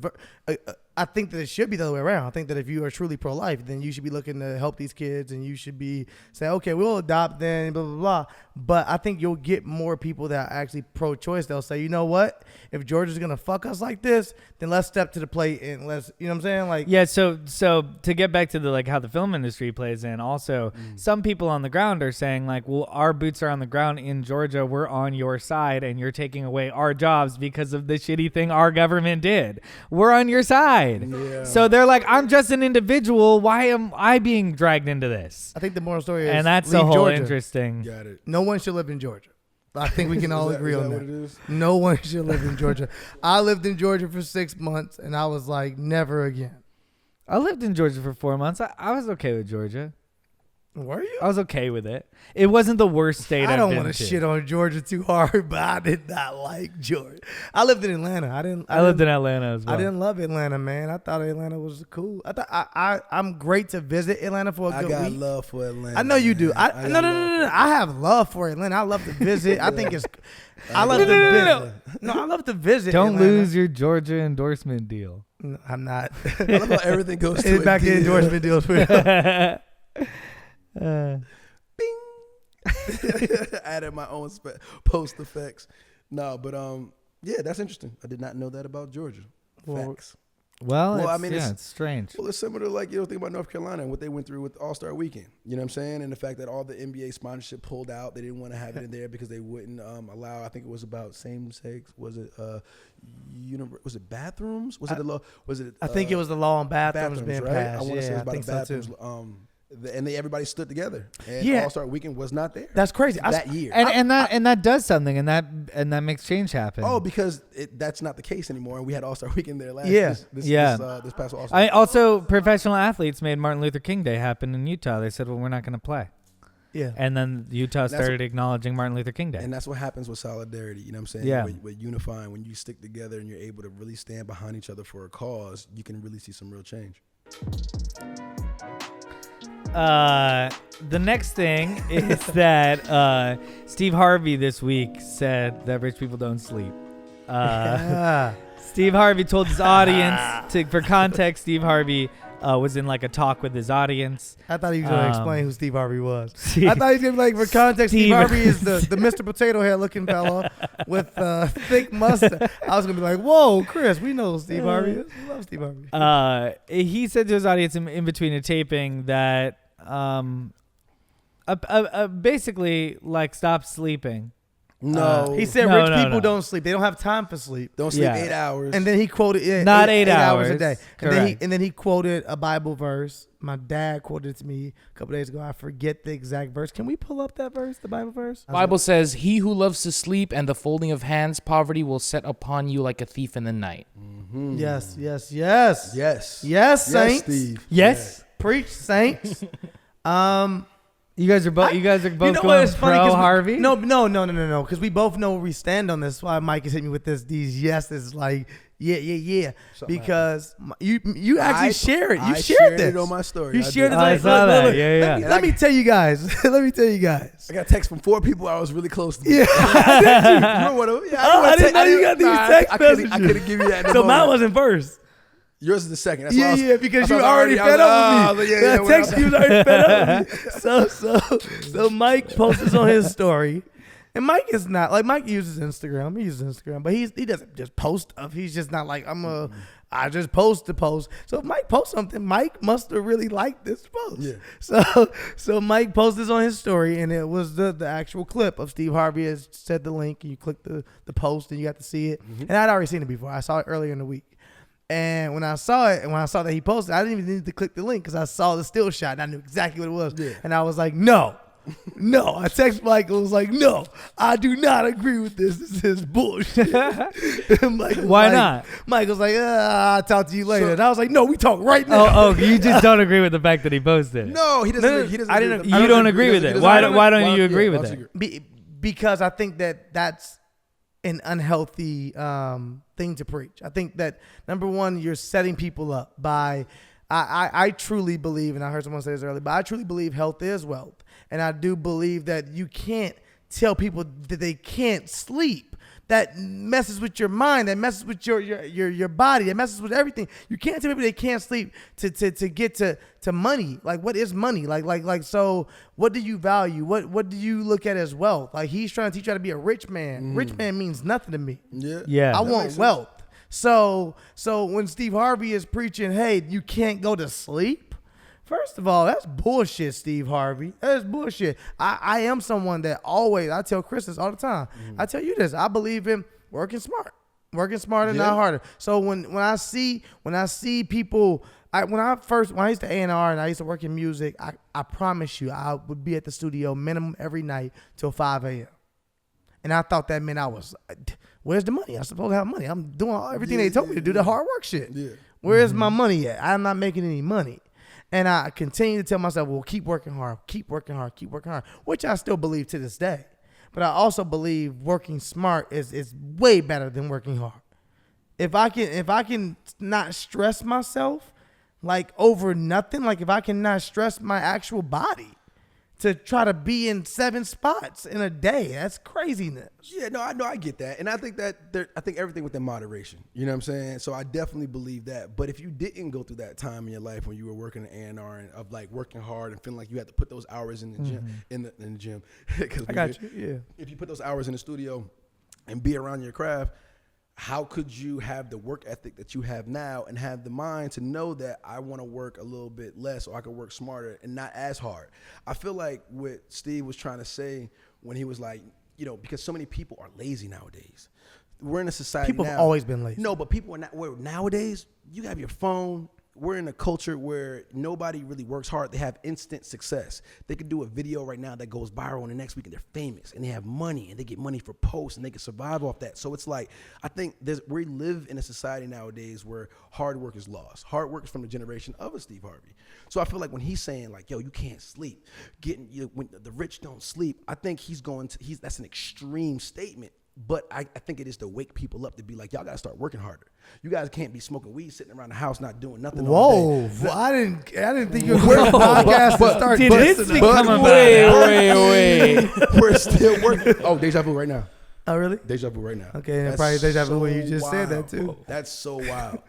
I think that it should be the other way around. I think that if you are truly pro-life, then you should be looking to help these kids, and you should be saying, okay, we'll adopt them, blah, blah, blah. But I think you'll get more people that are actually pro-choice. They'll say, you know what? If Georgia's going to fuck us like this, then let's step to the plate and let's, you know what I'm saying? Yeah, so to get back to how the film industry plays in, also, some people on the ground are saying, well, our boots are on the ground in Georgia. We're on your side, and you're taking away our jobs because of the shitty thing our government did. We're on your side. Yeah. So they're like, I'm just an individual. Why am I being dragged into this? I think the moral story is, and that's the whole Georgia. Interesting. Got it. No one should live in Georgia. I think we can all agree on that. What it is? No one should live in Georgia. I lived in Georgia for 6 months, and I was like, never again. I lived in Georgia for 4 months. I was okay with Georgia. Were you? I was okay with it. It wasn't the worst state I I've don't been want to. to shit on Georgia too hard, but I did not like Georgia. I lived in Atlanta. I lived in Atlanta as well. I didn't love Atlanta, man. I thought Atlanta was cool. I thought I'm great to visit Atlanta for a good week. I got love for Atlanta. I know you do. man. No. I have love for Atlanta. I love to visit. I think it's. I love to visit. No, I love to visit. Don't Atlanta. lose your Georgia endorsement deal. No, I'm not. I love how everything goes to It's back in endorsement deals for you. Added my own post effects. No, but yeah, that's interesting. I did not know that about Georgia. Facts. Well, I mean, it's strange. Well, it's similar to like, think about North Carolina and what they went through with All-Star Weekend. You know what I'm saying? And the fact that all the NBA sponsorship pulled out. They didn't want to have it in there because they wouldn't allow, I think it was about same-sex, was it bathrooms? Was it the law? Was it? I think it was the law on bathrooms being right? passed. I want to say Yeah, it's I about think the so bathrooms. too. And everybody stood together. And Yeah. All-Star Weekend was not there. That's crazy. That year. And that does something, and that makes change happen. Oh, because that's not the case anymore, and we had All-Star Weekend there last. Yeah. This past All-Star. Also, professional athletes made Martin Luther King Day happen in Utah. They said, "Well, we're not going to play." Yeah. And then Utah started acknowledging Martin Luther King Day. And that's what happens with solidarity. You know what I'm saying? Yeah. With unifying, when you stick together and you're able to really stand behind each other for a cause, you can really see some real change. The next thing is that Steve Harvey this week said that rich people don't sleep. Steve Harvey told his audience, for context, Steve Harvey was in like a talk with his audience. I thought he was going to explain who Steve Harvey was. Steve- I thought he was going to be like, for context, Steve Harvey is the Mr. Potato Head looking fella with thick mustache. I was going to be like, whoa, Chris, we know who Steve Harvey is. We love Steve Harvey. He said to his audience in between a taping that basically like stop sleeping. No. He said No, rich no, people no. don't sleep. They don't have time for sleep. Don't sleep Yeah. 8 hours. And then he quoted Not 8 hours a hours. day. Correct. And then he quoted a Bible verse. My dad quoted it to me a couple days ago. I forget the exact verse. Can we pull up that verse, the Bible verse? Bible says, "He who loves to sleep and the folding of hands, poverty will set upon you like a thief in the night." Mm-hmm. Yes. Yes, saints. Steve. Yes. Preach, saints. You guys are both. You guys are both You know what? going It's funny pro 'cause Harvey. No, because we both know where we stand on this. That's why Mike has hit me with these yeses, like yeah. Something Because you actually shared it. You I shared this it on my story. You I shared did. it. I Like, saw that. look. Yeah. Let me tell you guys. I got text from 4 people I was really close to. Yeah. You know what? Yeah, I didn't know you got these text I couldn't messages. give you that. In the So mine moment. wasn't first. Yours is the second. That's why I was, Because that's you why I was already fed up with me. Yeah, That text you was already fed up with me. So Mike posts on his story. And Mike is not like Mike uses Instagram. He uses Instagram, but he doesn't just post stuff. He's just not like I just post to post. So if Mike posts something, Mike must have really liked this post. Yeah. So Mike posted this on his story, and it was the actual clip of Steve Harvey has said the link, and you click the post, and you got to see it. Mm-hmm. And I'd already seen it before. I saw it earlier in the week. And when I saw it, and when I saw that he posted, I didn't even need to click the link because I saw the still shot and I knew exactly what it was. Yeah. And I was like, no. I texted Michael, was like, no, I do not agree with this. This is bullshit. Why not? Michael's like, I'll talk to you later. And I was like, no, we talk right now. Oh, you just don't agree with the fact that he posted it. No, he doesn't. No, He doesn't. I agree didn't- with I You don't don't agree with it. Why don't you agree with it? Because I think that's an unhealthy thing to preach. I think that, number one, you're setting people up by, I truly believe, and I heard someone say this earlier, but I truly believe health is wealth. And I do believe that you can't tell people that they can't sleep. That messes with your mind. That messes with your body. That messes with everything. You can't tell people they can't sleep to get to money. Like, what is money? Like. So, what do you value? What do you look at as wealth? Like, he's trying to teach you how to be a rich man. Rich man means nothing to me. Yeah. I want wealth. So when Steve Harvey is preaching, hey, you can't go to sleep. First of all, that's bullshit, Steve Harvey. That is bullshit. I am someone that always, I tell Chris this all the time. I tell you this. I believe in working smart. Working smarter, not harder. So when I see people, when I used to A&R and I used to work in music, I promise you I would be at the studio minimum every night till 5 a.m. And I thought that meant I was, where's the money? I'm supposed to have money. I'm doing everything they told me to do, the hard work shit. Yeah. Where's my money at? I'm not making any money. And I continue to tell myself, well, keep working hard, which I still believe to this day. But I also believe working smart is way better than working hard. If I can not stress myself like over nothing, like if I can not stress my actual body to try to be in 7 spots in a day, that's craziness. Yeah, no, I get that. And I think I think everything within moderation. You know what I'm saying? So I definitely believe that. But if you didn't go through that time in your life when you were working at A&R and of like working hard and feeling like you had to put those hours in the gym, in the gym. I got you, yeah. If you put those hours in the studio and be around your craft, how could you have the work ethic that you have now and have the mind to know that I want to work a little bit less or I could work smarter and not as hard? I feel like what Steve was trying to say when he was like, you know, because so many people are lazy nowadays. We're in a society People now. have always been lazy. No, but people are not. Nowadays, you have your phone. We're in a culture where nobody really works hard. They have instant success. They could do a video right now that goes viral, and the next week and they're famous, and they have money, and they get money for posts, and they can survive off that. So it's like, I think we live in a society nowadays where hard work is lost. Hard work is from the generation of a Steve Harvey. So I feel like when he's saying like, yo, you can't sleep, when the rich don't sleep, I think that's an extreme statement. But I think it is to wake people up to be like, y'all gotta start working harder. You guys can't be smoking weed, sitting around the house, not doing nothing. Whoa! Well, I didn't think you were a podcast to start. Did this become about wait. We're still working. Oh, deja vu right now. Oh, really? Deja vu right now. Okay, and probably deja vu when you just said that too. Bro. That's so wild.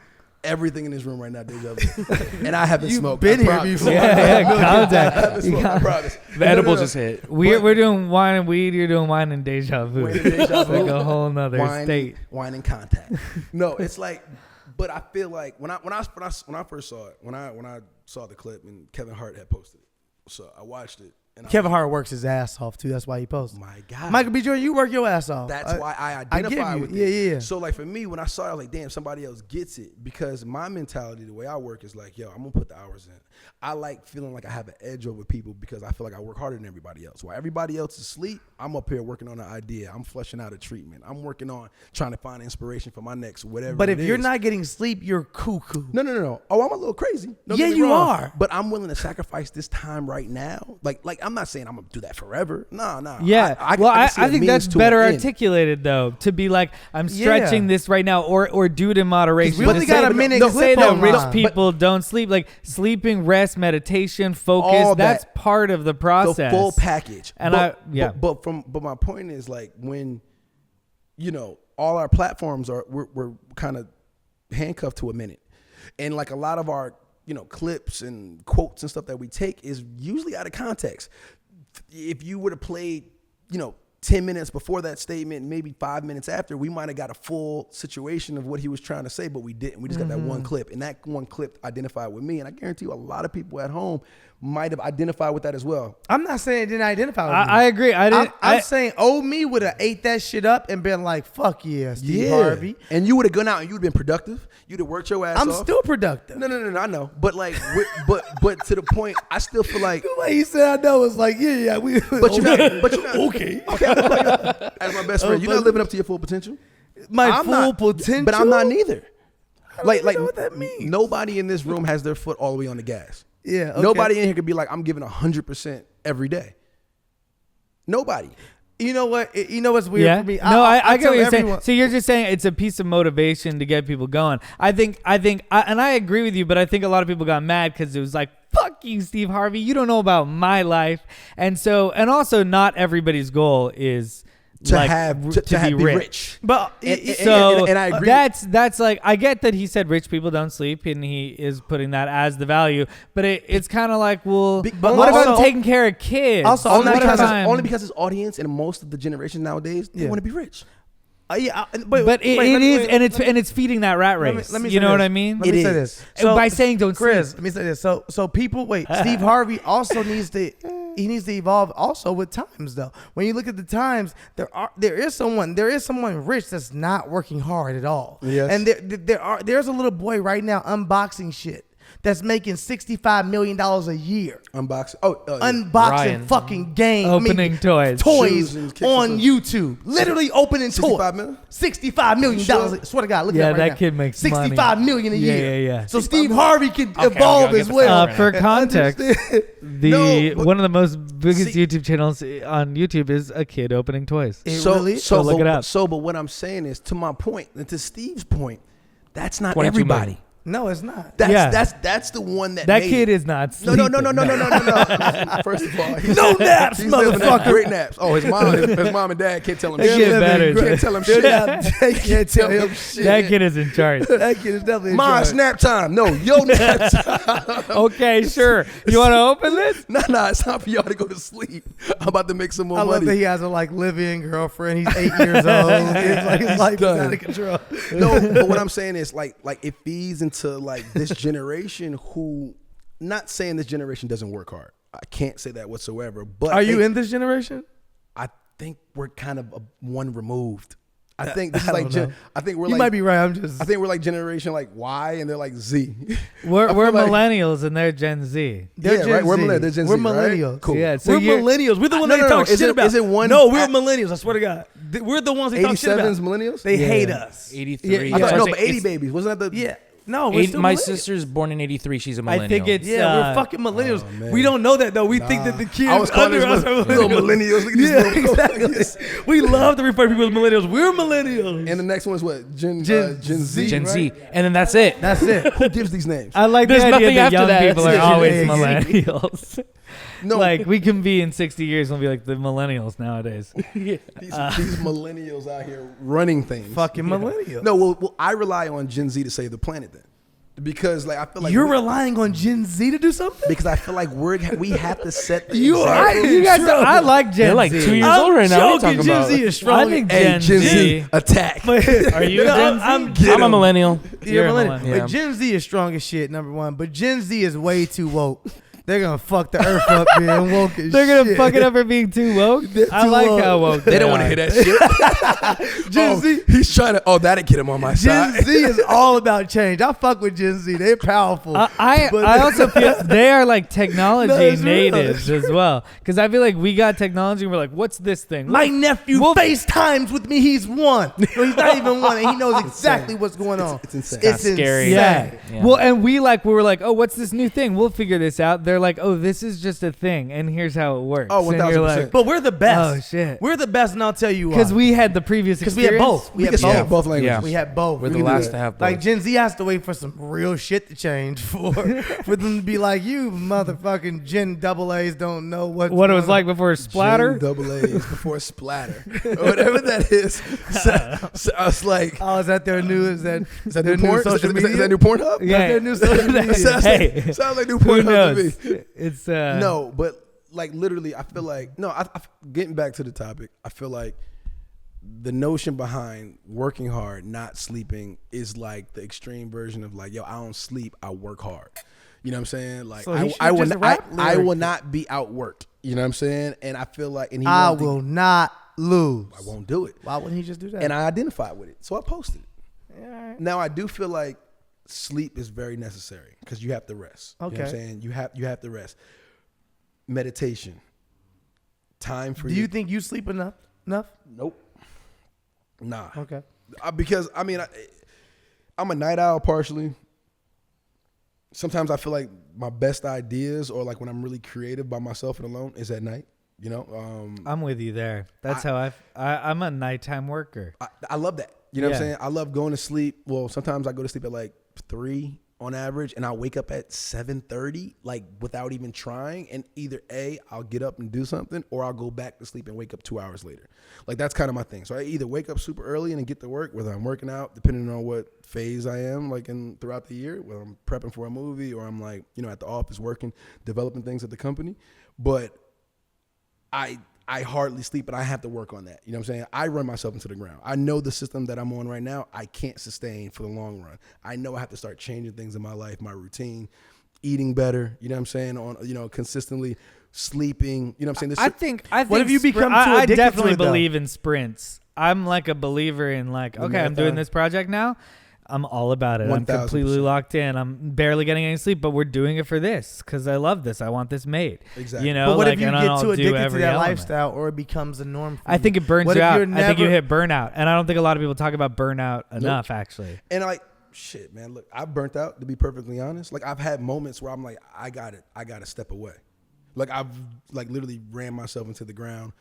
Everything in this room right now, deja vu. And I haven't smoked. Been I here promise. before. Yeah, contact. I haven't smoked, I promise. The edible just hit. We're doing wine and weed. You're doing wine and deja vu. Wine and deja It's vu. like a whole nother state. Wine and contact. No, it's like, but I feel like when I first saw it, when I saw the clip and Kevin Hart had posted it, so I watched it. And Kevin Hart works his ass off too. That's why he posts. My God, Michael B. Jordan, you work your ass off. That's why I identify with it. Yeah. So like for me, when I saw it, I was like, damn, somebody else gets it. Because my mentality, the way I work is like, yo, I'm gonna put the hours in. I like feeling like I have an edge over people because I feel like I work harder than everybody else. While everybody else is asleep, I'm up here working on an idea. I'm fleshing out a treatment. I'm working on trying to find inspiration for my next whatever. But if you're not getting sleep, you're cuckoo. No. Oh, I'm a little crazy. Don't Yeah, get me you wrong. are. But I'm willing to sacrifice this time right now. Like I'm not saying I'm gonna do that forever. Nah. Yeah. I can see a think means that's to better an end. articulated though. To be like, I'm stretching this right now, or do it in moderation. We only got a minute To clip say that online. rich people don't sleep, like sleeping, rest, meditation, focus. All That's that. part of the process. The full package. And but my point is like when, you know, all our platforms we're kind of handcuffed to a minute, and like a lot of our, you know, clips and quotes and stuff that we take is usually out of context. If you would have played, you know, 10 minutes before that statement, maybe 5 minutes after, we might have got a full situation of what he was trying to say, but we didn't. We just got that one clip, and that one clip identified with me, and I guarantee you a lot of people at home might have identified with that as well. I'm not saying it didn't identify with me. I agree. I'm saying old me would have ate that shit up and been like, fuck yeah, Steve Harvey. And you would have gone out and you would have been productive. You'd have worked your ass off. I'm still productive. No, I know. But like, but to the point, I still feel like. The way he said I know was like, yeah. But you're not. Okay. As my best friend, you're not living up to your full potential. My full potential? But I'm not neither. Like know what that means. Nobody in this room has their foot all the way on the gas. Yeah. Okay. Nobody in here could be like, I'm giving 100% every day. Nobody. You know what? You know what's weird for me? I get tell what you're everyone- saying. So you're just saying it's a piece of motivation to get people going. I think, and I agree with you, but I think a lot of people got mad because it was like, fuck you, Steve Harvey. You don't know about my life. And also not everybody's goal is to be rich. But and I agree. That's like, I get that he said rich people don't sleep and he is putting that as the value, but it's kind of like, well, But what about also- taking care of kids? also, only What because his audience and most of the generation nowadays, they want to be rich. but it's feeding that rat race. Let me you say know what this. I mean? Let me say this. By saying don't Chris, sleep. let me say this. So people, wait. Steve Harvey also needs to evolve also with times though. When you look at the times, there is someone rich that's not working hard at all. Yes. And there's a little boy right now unboxing shit. that's making $65 million a year. Unboxing. Unboxing Ryan. fucking games. Opening toys. Toys Shoes and kicks on and YouTube. Literally opening toys. 65 million? $65 million. Sure? Swear to God, look Yeah, at that right that now. kid makes money. $65 million a year. Yeah. So Steve Harvey can Okay, evolve I'll as get the well. phone For context, No, but- one of the most biggest See- YouTube channels on YouTube is a kid opening toys. It really? So look it up. But what I'm saying is, to my point, and to Steve's point, that's not 22 everybody. million. No, it's not. That's the one that That made kid it. is not No. sleeping. First of all, he's No naps, he's living motherfucker. Great naps. Oh, his mom and dad can't tell him That shit. kid better. Can't tell him shit. They can't tell him shit. That kid is in charge. That kid is definitely in Ma, charge. it's nap time. No, yo nap time. Okay, sure. You want to open this? Nah, it's time for y'all to go to sleep. I'm about to make some more I love that money. he has a live-in girlfriend. He's 8 years old. It's like his life is done. out of control. No, but what I'm saying is like it feeds into like this generation who, not saying this generation doesn't work hard. I can't say that whatsoever. But Are you in this generation? I think we're kind of one removed. I think this is I like don't know. I think we're You like might be right. I'm just. I think we're like generation like Y and they're like Z. We're feel like- millennials and they're Gen Z. They're Yeah, Gen right, we're Z. millennials, they're Gen We're Z, right? millennials. Cool. Yeah, so We're you're- millennials. We're the ones No, they no, talk no. Is shit it- about. is it one- No, we're I- millennials. I swear to God. We're the ones they talk shit about. 87's millennials? They hate Yeah. us. 83. Yeah, I thought, yeah. no, So but 80 it's- babies. Wasn't that the Yeah. No, we're still my millennials. sister's born in 83. She's a I millennial. think it's Yeah, we're fucking millennials. We don't know that though. We think that the kids I was calling under these us are little millennials. millennials. Look at these Yeah, little exactly. We love to refer to people as millennials. We're millennials. And the next one is what? Gen Gen Z. Gen right? Z, and then that's it. That's it. Who gives these names? I like There's the idea nothing that after young that. people It's are just always Gen Z. millennials. No, Like we can be in 60 years and we'll be like the millennials nowadays. these millennials out here running things. Fucking millennials. No, well, I rely on Gen Z to save the planet then, because like I feel like You're we're- relying on Gen Z to do something? because I feel like we have to set the You are- example. You guys, True. I like Gen They're like Z. 2 years old right now. What are you joking. talking Gen about? Z is strong. I think Hey, Gen Gen Z. Z attack. Are you a No, Gen Z? I'm a millennial. You're You're a a millennial. millennial. Yeah. But Gen Z is strong as shit, number one. But Gen Z is way too woke. They're gonna fuck the earth up, man. Woke as They're gonna shit. fuck it up for being too woke. I too like woke. how woke They don't want want to hear that shit. Gen Z. He's trying to. Oh, that'll get him on my Gen side. Z is all about change. I fuck with Gen Z. They're powerful. I But- also feel they are like No, technology it's real. natives as well. Because I feel like we got technology and we're like, what's this thing? My nephew Well- FaceTimes with me. He's one. No, he's not even one, and he knows exactly what's going on. It's insane. It's That's scary. insane. Yeah. Well, and we were like, oh, what's this new thing? We'll figure this out. They're like, oh, this is just a thing, and here's how it works. Oh, And you're 1000%. like, But we're the best. oh shit. We're the best, and I'll tell you why. Because we had the previous Because experience. we had both. We We can had speak both. both languages. Yeah. We had both. We're We the can do last that. to have both. Like Gen Z has to wait for some real shit to change for them to be like, you motherfucking Gen A's don't know what What it was like before Splatter. Double A's before splatter, or whatever that is. So I was like, Oh, is that their new? Is that new their porn? new social media? Is that new Pornhub? Yeah. their new social media. Sounds Hey. like, sounds like new Who Pornhub to knows? me. It's No, but like literally, I feel like getting back to the topic, I feel like the notion behind working hard, not sleeping, is like the extreme version of like, yo, I don't sleep, I work hard. You know what I'm saying? Like, So he should I will just not, rap I will lyric. not be outworked. You know what I'm saying? And I feel like, and he I won't think- will not lose. I won't do it. Why wouldn't he just do that? And I identified with it, so I posted it. Yeah, all right. Now I do feel like sleep is very necessary because you have to rest. You know what I'm Okay. saying? You have to rest. Meditation. Time for Do you think you sleep enough? Nope. Nah. Okay. Because I mean, I'm a night owl partially. Sometimes I feel like my best ideas, or like when I'm really creative by myself and alone, is at night. You know, I'm with you there. That's how I'm a nighttime worker. I love that. You know what I'm Yeah. saying? I love going to sleep. Well, sometimes I go to sleep at like 3 on average, and I'll wake up at 7:30, like without even trying. And either I'll get up and do something, or I'll go back to sleep and wake up 2 hours later. Like that's kind of my thing. So I either wake up super early and get to work, whether I'm working out, depending on what phase I am, like throughout the year, whether I'm prepping for a movie or I'm like, at the office working, developing things at the company. But I hardly sleep, and I have to work on that. You know what I'm saying? I run myself into the ground. I know the system that I'm on right now, I can't sustain for the long run. I know I have to start changing things in my life, my routine, eating better, you know what I'm saying? Consistently sleeping, you know what I'm saying? I think What if you become too I addicted to definitely it, though? believe in sprints. I'm like a believer in like, okay, I'm doing marathon. this project now. I'm all about it. I'm completely 1000%. locked in. I'm barely getting any sleep, but we're doing it for this because I love this. I want this made. Exactly. You know, But what like, if you and get I'll too do addicted to every that element. lifestyle, or it becomes a norm for I you? think it burns What you if out. you're I think you never- hit burnout, and I don't think a lot of people talk about burnout enough. Actually, And like, shit, man, look, I've burnt out, to be perfectly honest. Like, I've had moments where I'm like, I got to step away. Like, I've like literally ran myself into the ground.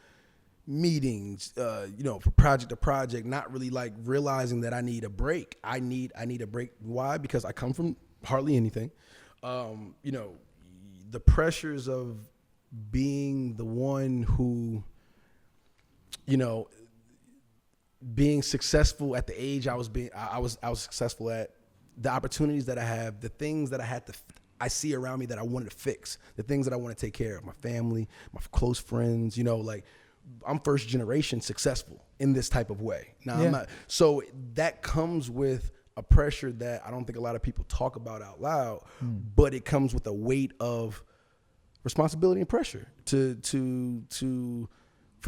Meetings, you know, from project to project, not really like realizing that I need a break. I need a break. Why? Because I come from hardly anything. You know, the pressures of being the one who, you know, being successful at the age I was successful at, the opportunities that I have, the things that I see around me that I wanted to fix, the things that I want to take care of, my family, my close friends, you know, like, I'm first generation successful in this type of way. Now, I'm not. So that comes with a pressure that I don't think a lot of people talk about out loud, but it comes with a weight of responsibility and pressure for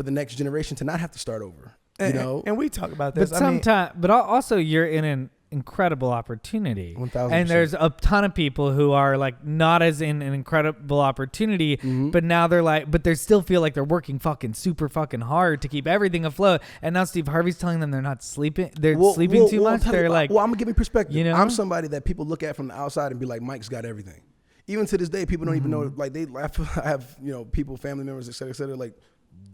the next generation to not have to start over. You know, and we talk about but this. sometimes, but also you're in an incredible opportunity, 1000%. and there's a ton of people who are like not as in an incredible opportunity, but now they're like, but they still feel like they're working fucking super fucking hard to keep everything afloat. And now Steve Harvey's telling them they're not sleeping, they're sleeping too much. They're like, well, I'm gonna give you perspective. you know? I'm somebody that people look at from the outside and be like, Mike's got everything. Even to this day, people don't even know. Like, they laugh. I have, you know, people, family members, et cetera, like,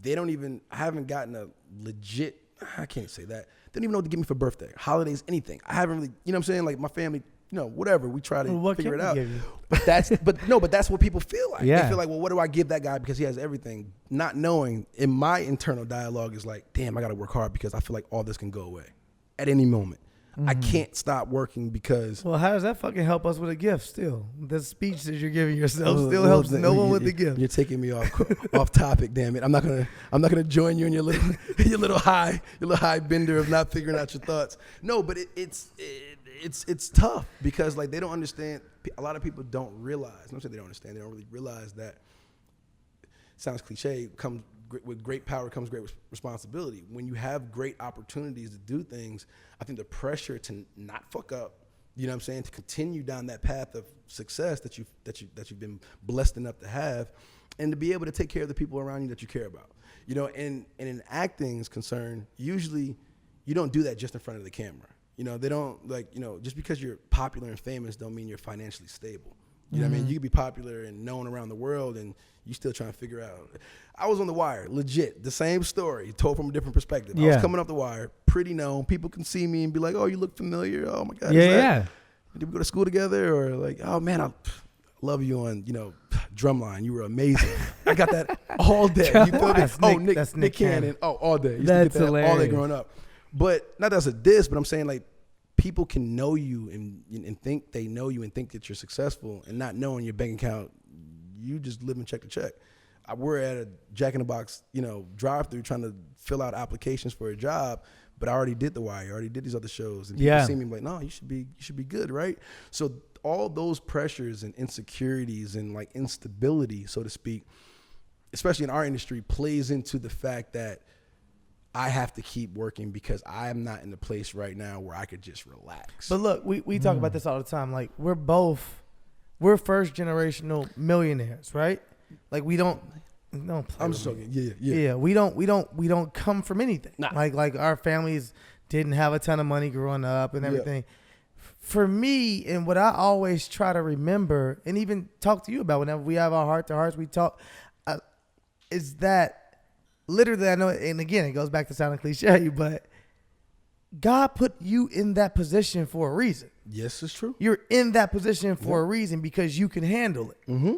they don't even. I haven't gotten a legit. I can't say that. They don't even know what to give me for birthday, holidays, anything. I haven't really, you know what I'm saying? Like, my family, you know, whatever. We try to figure it out. But that's what people feel like. Yeah. They feel like, well, what do I give that guy because he has everything? Not knowing, in my internal dialogue is like, damn, I got to work hard because I feel like all this can go away at any moment. I can't stop working because. Well, how does that fucking help us with a gift still? The speech that you're giving yourself still helps no one with the gift. You're taking me off topic, damn it. I'm not gonna join you in your little high bender of not figuring out your thoughts. No, but it's tough because like they don't understand. A lot of people don't realize. I'm not saying they don't understand. They don't really realize that. Sounds cliche. With great power comes great responsibility. When you have great opportunities to do things, I think the pressure to not fuck up, you know what I'm saying, to continue down that path of success that you've been blessed enough to have, and to be able to take care of the people around you that you care about. You know, and in acting is concerned, usually you don't do that just in front of the camera. You know, they don't like, you know, just because you're popular and famous don't mean you're financially stable. You know what I mean? You could be popular and known around the world and you still trying to figure out. I was on The Wire, legit, the same story, told from a different perspective. I was coming off The Wire, pretty known. People can see me and be like, oh, you look familiar. Oh, my God. yeah. Did we go to school together? Or like, oh, man, I love you on, you know, Drumline. You were amazing. I got that all day. You feel me? Oh, Nick Cannon. Oh, all day. Used That's to get that hilarious. all day growing up. But not that's a diss, but I'm saying like, people can know you and think they know you and think that you're successful and not knowing your bank account, you just live and check to check. We're at a Jack in the Box, you know, drive-through trying to fill out applications for a job, but I already did The Wire, I already did these other shows, and people see me like, no, you should be good, right? So all those pressures and insecurities and like instability, so to speak, especially in our industry, plays into the fact that I have to keep working because I'm not in the place right now where I could just relax. But look, we talk about this all the time. Like we're first generational millionaires, right? Like we don't play I'm with just me. joking. Yeah, we don't come from anything. Nah. Like our families didn't have a ton of money growing up and everything. For me, and what I always try to remember and even talk to you about whenever we have our heart to hearts, we talk, is that literally, I know, and again, it goes back to sounding cliche, but God put you in that position for a reason. Yes, it's true. You're in that position for a reason because you can handle it. Mm-hmm.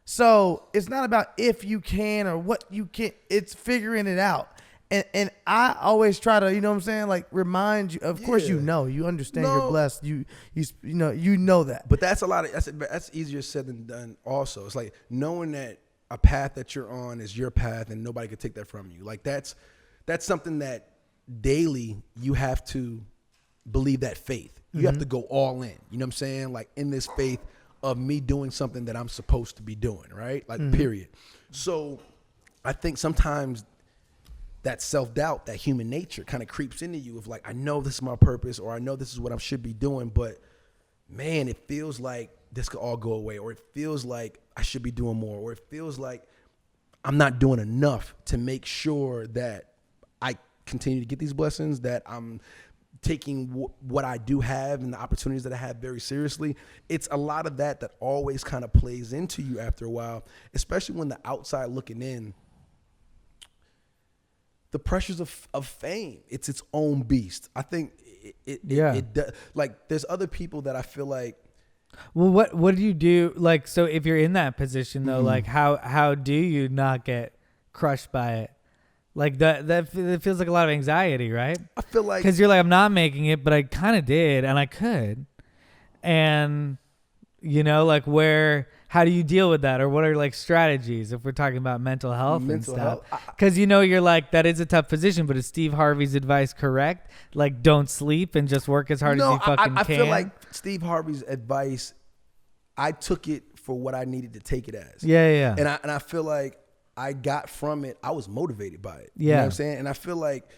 So it's not about if you can or what you can. It's figuring it out. And I always try to, you know what I'm saying, like remind you. Of course, you understand. You're blessed. You know that. But that's that's easier said than done. Also, it's like knowing that a path that you're on is your path and nobody can take that from you. Like that's something that daily you have to believe that faith. You have to go all in. You know what I'm saying? Like in this faith of me doing something that I'm supposed to be doing, right? Like period. So I think sometimes that self-doubt, that human nature kind of creeps into you of like, I know this is my purpose, or I know this is what I should be doing, but man, it feels like this could all go away, or it feels like I should be doing more, or it feels like I'm not doing enough to make sure that I continue to get these blessings, that I'm taking what I do have and the opportunities that I have very seriously. It's a lot of that always kind of plays into you after a while, especially when the outside looking in. The pressures of fame, it's its own beast. I think like there's other people that I feel like. Well, what do you do? Like, so if you're in that position though, like how do you not get crushed by it? Like that feels like a lot of anxiety, right? I feel like, because you're like, I'm not making it, but I kind of did, and I could, and like how do you deal with that, or what are like strategies if we're talking about mental health and stuff? Because you're like, that is a tough position, but is Steve Harvey's advice correct? Like, don't sleep and just work as hard as you fucking can. I feel like Steve Harvey's advice, I took it for what I needed to take it as. Yeah. And I feel like I got from it, I was motivated by it. Yeah. You know what I'm saying? And I feel like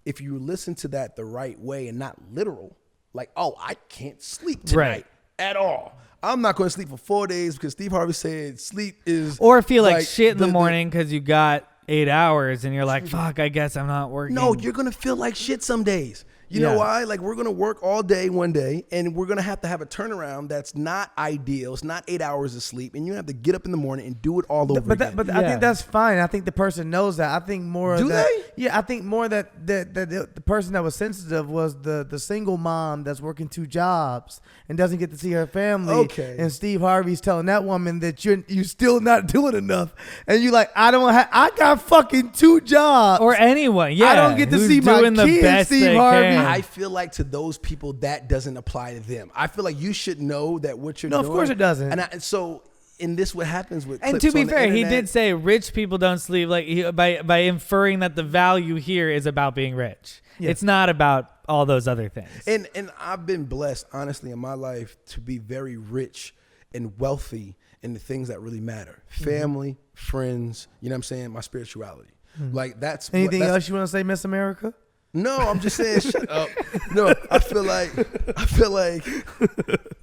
if you listen to that the right way and not literal, like, oh, I can't sleep tonight at all. I'm not going to sleep for 4 days because Steve Harvey said sleep is... Or feel like shit in the morning because you got 8 hours and you're like, fuck, I guess I'm not working. No, you're going to feel like shit some days. You know why? Like, we're going to work all day one day, and we're going to have a turnaround that's not ideal. It's not 8 hours of sleep, and you have to get up in the morning and do it all over again. But I think that's fine. I think the person knows that. I think more do that, they? Yeah, I think more that the person that was sensitive was the single mom that's working 2 jobs and doesn't get to see her family. Okay. And Steve Harvey's telling that woman that you still not doing enough, and you like, I got fucking 2 jobs. Or anyone, I don't get to see my kids, Steve Harvey. I feel like to those people that doesn't apply to them. I feel like you should know that what you're doing. No, of course it doesn't. And so in this, what happens with and clips to be on the fair, he internet, did say rich people don't sleep. Like by inferring that the value here is about being rich. Yeah. It's not about all those other things. And I've been blessed, honestly, in my life to be very rich and wealthy in the things that really matter: family, friends. You know what I'm saying? My spirituality. Like that's anything else you want to say, Miss America? No, I'm just saying, shut up. No, I feel like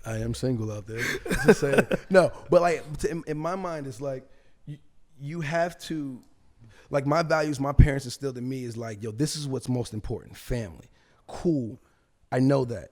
I am single out there. Just saying. No, but like in my mind, it's like you have to, like, my values my parents instilled in me is like, yo, this is what's most important. Family. Cool. I know that.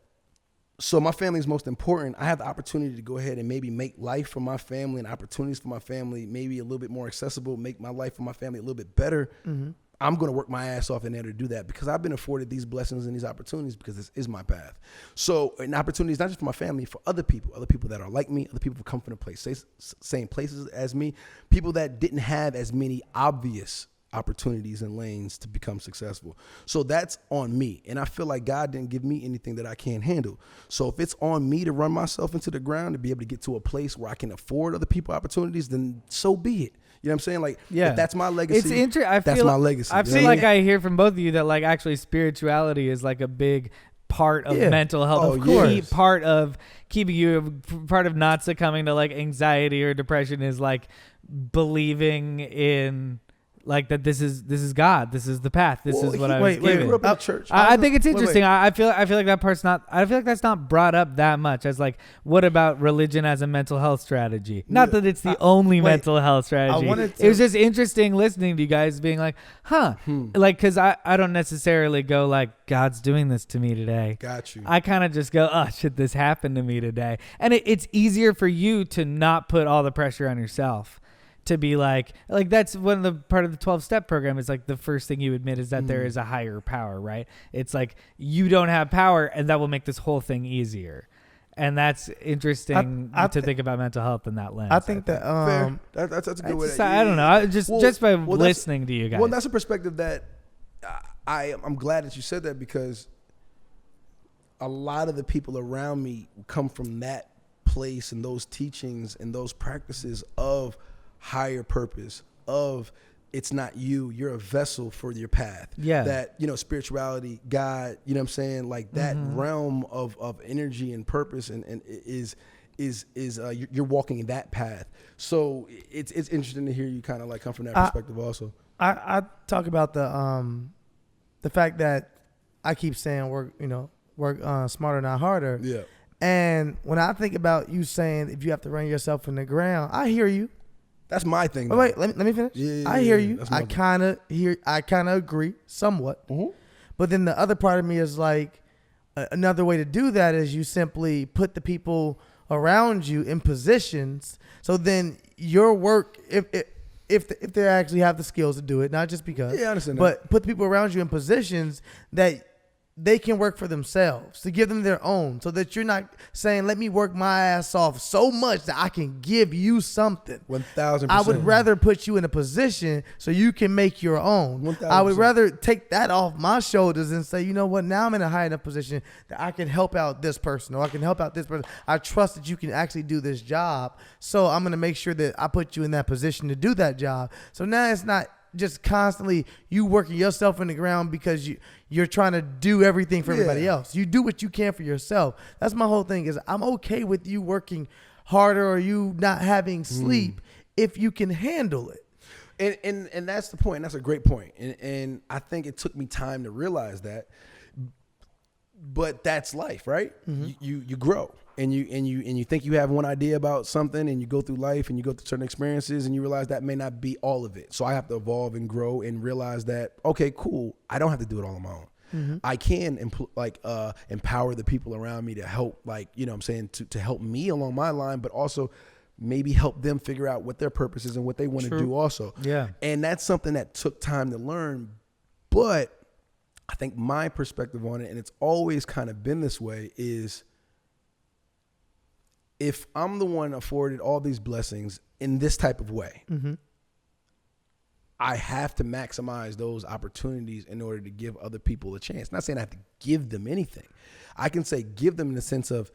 So my family is most important. I have the opportunity to go ahead and maybe make life for my family and opportunities for my family maybe a little bit more accessible, make my life for my family a little bit better. Mm-hmm. I'm going to work my ass off in there to do that because I've been afforded these blessings and these opportunities because this is my path. So an opportunity is not just for my family, for other people that are like me, other people who come from the same places as me, people that didn't have as many obvious opportunities and lanes to become successful. So that's on me. And I feel like God didn't give me anything that I can't handle. So if it's on me to run myself into the ground to be able to get to a place where I can afford other people opportunities, then so be it. You know what I'm saying? Like, if that's my legacy. It's interesting. That's my legacy. I feel like I hear from both of you that like actually spirituality is like a big part of mental health. Of course. Part of keeping you, part of not succumbing to like anxiety or depression is like believing in like that this is God, this is the path, this is what I was given. He grew up in the church. I think it's interesting. I feel like that part's not. I feel like that's not brought up that much. As like, what about religion as a mental health strategy? Not that it's the only mental health strategy. It was just interesting listening to you guys being like, like, because I don't necessarily go like, God's doing this to me today. Got you. I kind of just go, oh shit, this happened to me today, and it's easier for you to not put all the pressure on yourself. To be like that's one of the part of the 12-step program is like the first thing you admit is that there is a higher power, right? It's like you don't have power, and that will make this whole thing easier. And that's interesting to think about mental health in that lens. I think that that's a good way. I don't know. Just by listening to you guys. Well, that's a perspective that I'm glad that you said that because a lot of the people around me come from that place and those teachings and those practices of higher purpose, of it's not you're a vessel for your path. Yeah. That, spirituality, God, you know what I'm saying? Like that realm of energy and purpose and is you're walking in that path. So it's interesting to hear you kind of like come from that perspective also. I talk about the fact that I keep saying work smarter, not harder. Yeah. And when I think about you saying if you have to run yourself in the ground, I hear you. That's my thing. Wait, let me finish. Yeah, I hear you. that's my I thing. kind of agree somewhat. Mhm. But then the other part of me is like, another way to do that is you simply put the people around you in positions. So then your work, if they actually have the skills to do it, not just because, Yeah, I understand that. but put the people around you in positions that they can work for themselves, to give them their own, so that you're not saying, let me work my ass off so much that I can give you something. 1,000%. I would rather put you in a position so you can make your own. 1,000%. I would rather take that off my shoulders and say, you know what, now I'm in a high enough position that I can help out this person, or I can help out this person. I trust that you can actually do this job, so I'm going to make sure that I put you in that position to do that job. So now it's not just constantly you working yourself in the ground because you're trying to do everything for everybody else. You do what you can for yourself. That's my whole thing, is I'm okay with you working harder or you not having sleep if you can handle it. And that's the point. That's a great point. And I think it took me time to realize that. But that's life, right? You grow. And you think you have one idea about something, and you go through life and you go through certain experiences and you realize that may not be all of it. So I have to evolve and grow and realize that, okay, cool, I don't have to do it all on my own. I can empower the people around me to help, to help me along my line, but also maybe help them figure out what their purpose is and what they want to do also. Yeah. And that's something that took time to learn, but I think my perspective on it, and it's always kind of been this way, is if I'm the one afforded all these blessings in this type of way, I have to maximize those opportunities in order to give other people a chance. Not saying I have to give them anything. I can say give them in the sense of,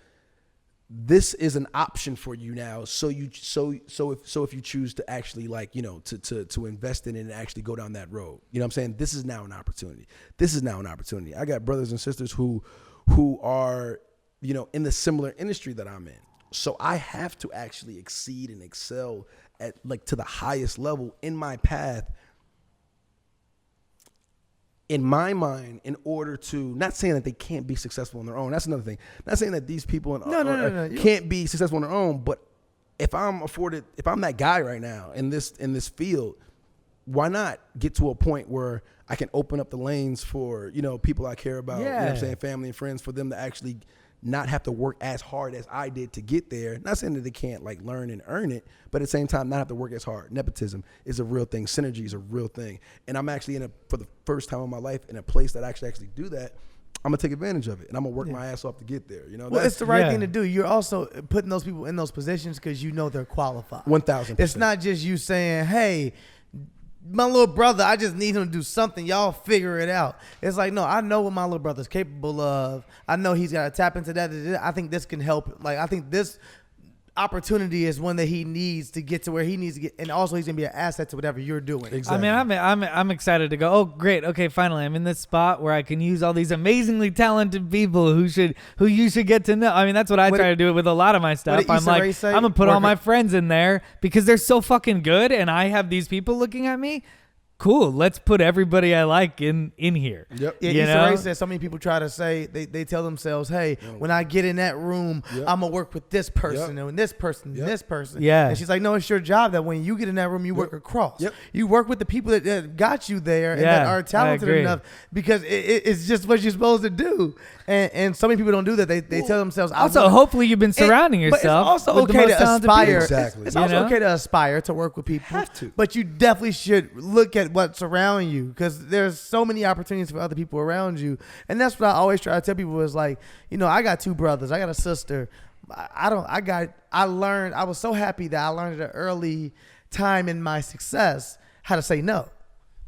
this is an option for you now. So if you choose to actually to invest in it and actually go down that road, you know what I'm saying? This is now an opportunity. I got brothers and sisters who are, in the similar industry that I'm in. So I have to actually exceed and excel at to the highest level in my path, in my mind, in order to, not saying that they can't be successful on their own. That's another thing. Not saying that these people can't be successful on their own, but if I'm that guy right now in this field, why not get to a point where I can open up the lanes for, people I care about, you know what I'm saying, family and friends, for them to actually not have to work as hard as I did to get there. Not saying that they can't learn and earn it, but at the same time, not have to work as hard. Nepotism is a real thing. Synergy is a real thing. And I'm actually for the first time in my life, in a place that I actually do that. I'm gonna take advantage of it, and I'm gonna work my ass off to get there. Well, it's the right thing to do. You're also putting those people in those positions because they're qualified. 1,000%. It's not just you saying, "Hey, my little brother, I just need him to do something. Y'all figure it out." It's like, no, I know what my little brother's capable of. I know he's got to tap into that. I think this can help. I think this opportunity is one that he needs to get to where he needs to get, and also he's gonna be an asset to whatever you're doing. Exactly. I mean, I'm excited to go. Oh, great. Okay, finally, I'm in this spot where I can use all these amazingly talented people who you should get to know. I mean, that's what I try to do with a lot of my stuff. I'm like, I'm gonna put all my friends in there because they're so fucking good, and I have these people looking at me. Cool. Let's put everybody I like in here. Yep. Yeah, Issa Rae said so many people try to say, they tell themselves, hey, when I get in that room, I'm going to work with this person and this person and this person. Yeah. And she's like, no, it's your job that when you get in that room, you work across. Yep. You work with the people that got you there and that are talented enough, because it's just what you're supposed to do. And so many people don't do that. They tell themselves. Also, hopefully you've been surrounding yourself. But it's also with okay the most to talented aspire. people. Exactly. It's also okay to aspire to work with people. Have to. But you definitely should look at what's around you, because there's so many opportunities for other people around you. And that's what I always try to tell people is I got two brothers. I got a sister. I was so happy that I learned at an early time in my success how to say no.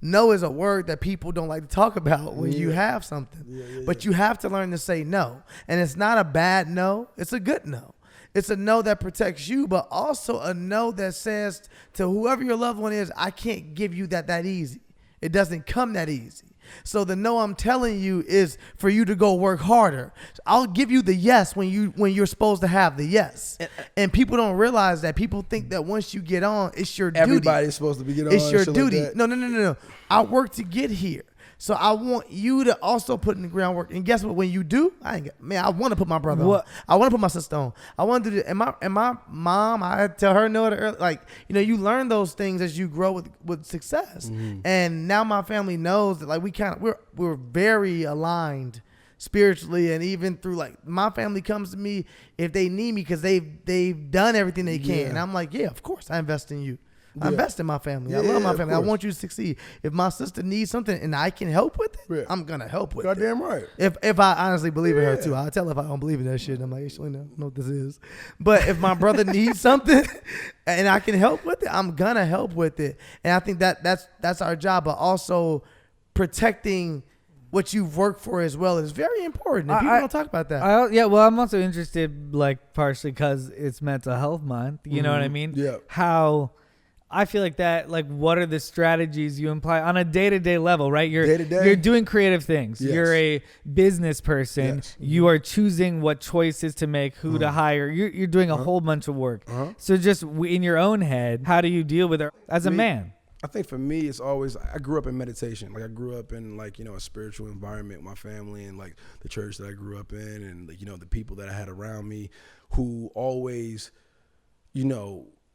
No is a word that people don't like to talk about when you have something. But you have to learn to say no. And it's not a bad no. It's a good no. It's a no that protects you, but also a no that says to whoever your loved one is, I can't give you that easy. It doesn't come that easy. So the no I'm telling you is for you to go work harder. I'll give you the yes when you're supposed to have the yes. And people don't realize that. People think that once you get on, it's your duty. Everybody's supposed to be getting on. It's your duty. Like No. I work to get here. So I want you to also put in the groundwork. And guess what? When you do, I want to put my brother on. I want to put my sister on. I want to do this. And my mom, I tell her no to early. Like, you learn those things as you grow with success. Mm-hmm. And now my family knows that, like, we're very aligned spiritually, and even through, like, my family comes to me if they need me because they've done everything they can. And I'm like, yeah, of course I invest in you. I invest in my family. I love my family. I want you to succeed. If my sister needs something and I can help with it, I'm gonna help with it. Goddamn right. If I honestly believe in her too, I'll tell her if I don't believe in that shit. I'm like, actually, no, I don't know what this is. But if my brother needs something and I can help with it, I'm gonna help with it. And I think that's our job. But also protecting what you've worked for as well is very important. And people don't talk about that. I'm also interested, like, partially because it's Mental Health Month. You know what I mean? Yeah. How I feel like that, like, what are the strategies you imply on a day-to-day level, right? You're doing creative things. Yes. You're a business person. Yes. You are choosing what choices to make, who to hire. You're doing a whole bunch of work. So just in your own head, how do you deal with it as a man? I think for me, it's always, I grew up in meditation. Like, I grew up in, like, a spiritual environment with my family and, like, the church that I grew up in and, like, the people that I had around me who always,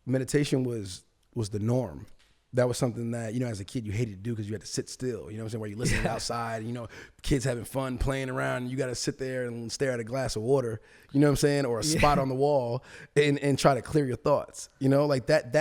meditation was the norm. That was something that, as a kid you hated to do because you had to sit still, what I'm saying, where you listen outside, kids having fun, playing around, and you got to sit there and stare at a glass of water, you know what I'm saying, or a spot on the wall and try to clear your thoughts, like that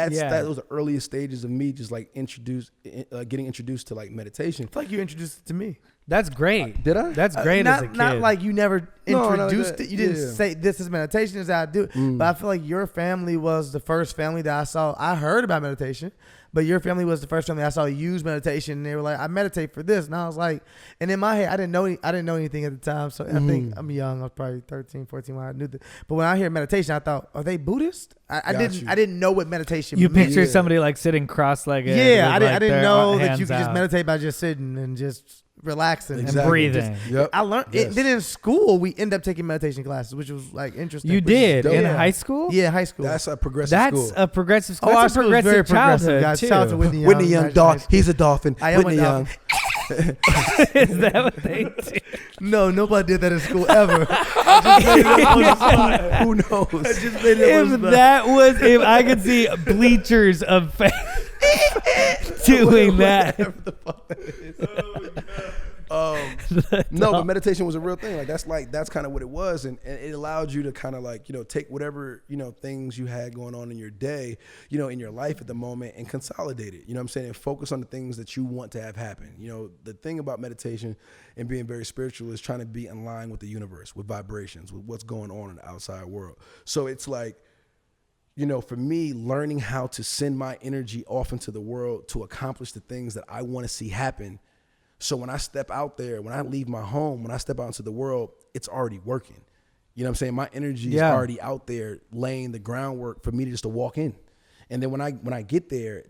was the earliest stages of me just, like, getting introduced to, like, meditation. I feel like you introduced it to me. That's great. Did I? That's great as a kid. Not like you never introduced it. You didn't say this is meditation, this is how I do it. But I feel like your family was the first family that I saw. I heard about meditation, but your family was the first family I saw use meditation. And they were like, I meditate for this. And I was like, and in my head, I didn't know anything at the time. So I think I'm young. I was probably 13, 14 when I knew that. But when I hear meditation, I thought, are they Buddhist? I didn't know what meditation meant. You picture somebody, like, sitting cross-legged. Yeah, I didn't know that you could just meditate by just sitting and just relaxing and breathing. I learned it. Then in school we end up taking meditation classes, which was, like, interesting. You did in high school? Yeah, high school. That's a progressive school. That's a progressive school. That's a progressive childhood, guys. too. Shout out to Whitney Young. Whitney Young, dog. He's a dolphin. I am Whitney a Young. Is that what they do? No, nobody did that in school ever. Who knows? I just made it If I could see bleachers of doing that. No, but meditation was a real thing. That's kind of what it was, and it allowed you to kind of, like, take whatever things you had going on in your day, in your life at the moment, and consolidate it. You know what I'm saying? And focus on the things that you want to have happen. The thing about meditation and being very spiritual is trying to be in line with the universe, with vibrations, with what's going on in the outside world. So it's like, for me, learning how to send my energy off into the world to accomplish the things that I want to see happen. So when I step out there, when I leave my home, when I step out into the world, it's already working. You know what I'm saying? My energy is already out there laying the groundwork for me to just to walk in. And then when I get there,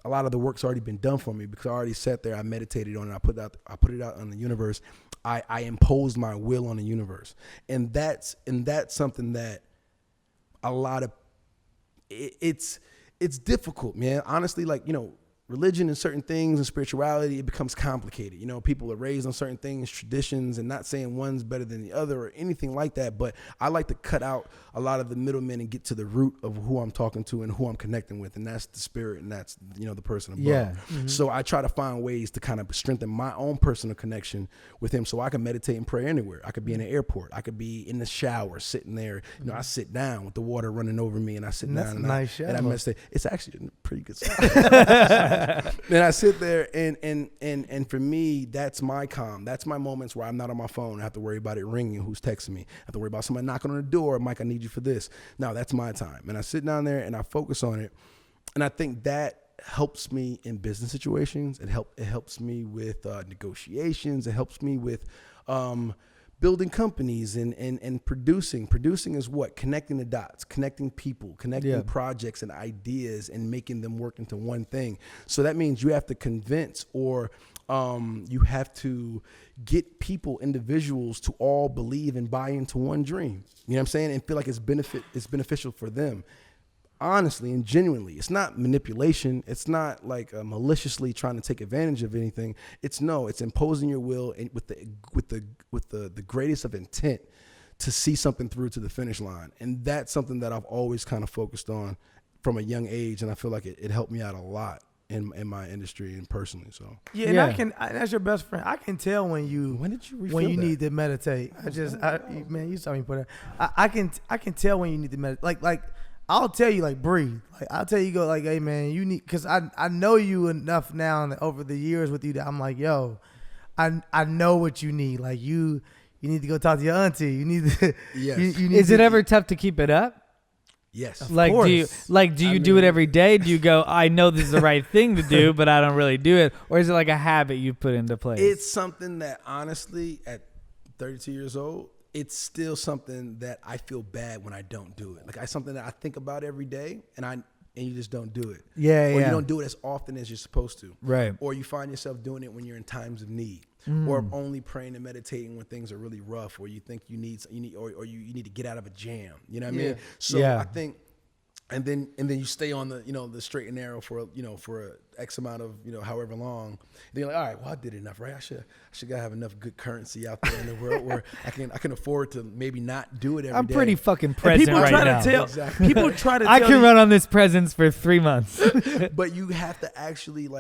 a lot of the work's already been done for me because I already sat there, I meditated on it, I put it out on the universe. I imposed my will on the universe. And that's something that a lot of it's difficult, man. Honestly, like, religion and certain things and spirituality, it becomes complicated. People are raised on certain things, traditions, and not saying one's better than the other or anything like that. But I like to cut out a lot of the middlemen and get to the root of who I'm talking to and who I'm connecting with. And that's the spirit, and that's, the person above. Yeah. Mm-hmm. So I try to find ways to kind of strengthen my own personal connection with him so I can meditate and pray anywhere. I could be in an airport. I could be in the shower, sitting there. I sit down with the water running over me, and I sit down and I meditate. It's actually a pretty good sound. Then I sit there and for me, that's my calm. That's my moments where I'm not on my phone. I have to worry about it ringing, who's texting me. I have to worry about somebody knocking on the door. Mike, I need you for this. No, that's my time. And I sit down there and I focus on it. And I think that helps me in business situations. It helps me with negotiations. It helps me with building companies and producing. Producing is what? Connecting the dots, connecting people, connecting projects and ideas and making them work into one thing. So that means you have to convince or You have to get people, individuals, to all believe and buy into one dream. You know what I'm saying? And feel like it's beneficial for them. Honestly and genuinely. It's not manipulation. It's not like maliciously trying to take advantage of anything. It's imposing your will and with the greatest of intent to see something through to the finish line. And that's something that I've always kind of focused on from a young age, and I feel like it helped me out a lot in my industry and personally. So and as your best friend, I can tell when you need to meditate. Man, you saw me put it. I can tell when you need to meditate. Like I'll tell you, like, breathe. Like I'll tell you, go like, hey man, you need, because I know you enough now over the years with you that I'm like, yo, I know what you need. Like you need to go talk to your auntie. You need to. Yes. You need Is it ever tough to keep it up? Yes. Of Like, course. do you do it every day? Do you go, I know this is the right thing to do, but I don't really do it? Or is it like a habit you put into place? It's something that honestly, at 32 years old, it's still something that I feel bad when I don't do it. Like something that I think about every day, and you just don't do it. Or you don't do it as often as you're supposed to. Right. Or you find yourself doing it when you're in times of need. Or only praying and meditating when things are really rough, or you think you need to get out of a jam. You know what I mean? So I think, and then you stay on the straight and narrow for X amount of however long. Then you're like, all right, well, I did enough, right? I should gotta have enough good currency out there in the world where I can afford to maybe not do it every day. I'm pretty fucking present people right try now. to tell Exactly. people try to. I tell can you, run on this presence for 3 months. But you have to actually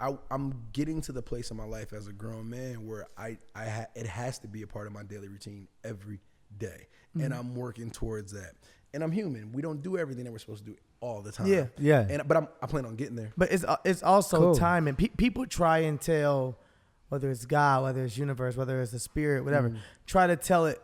I'm getting to the place in my life as a grown man where it has to be a part of my daily routine every day, and I'm working towards that. And I'm human. We don't do everything that we're supposed to do all the time. Yeah. But I plan on getting there. But it's also Cool. time, and people try and tell, whether it's God, whether it's universe, whether it's the spirit, whatever, try to tell it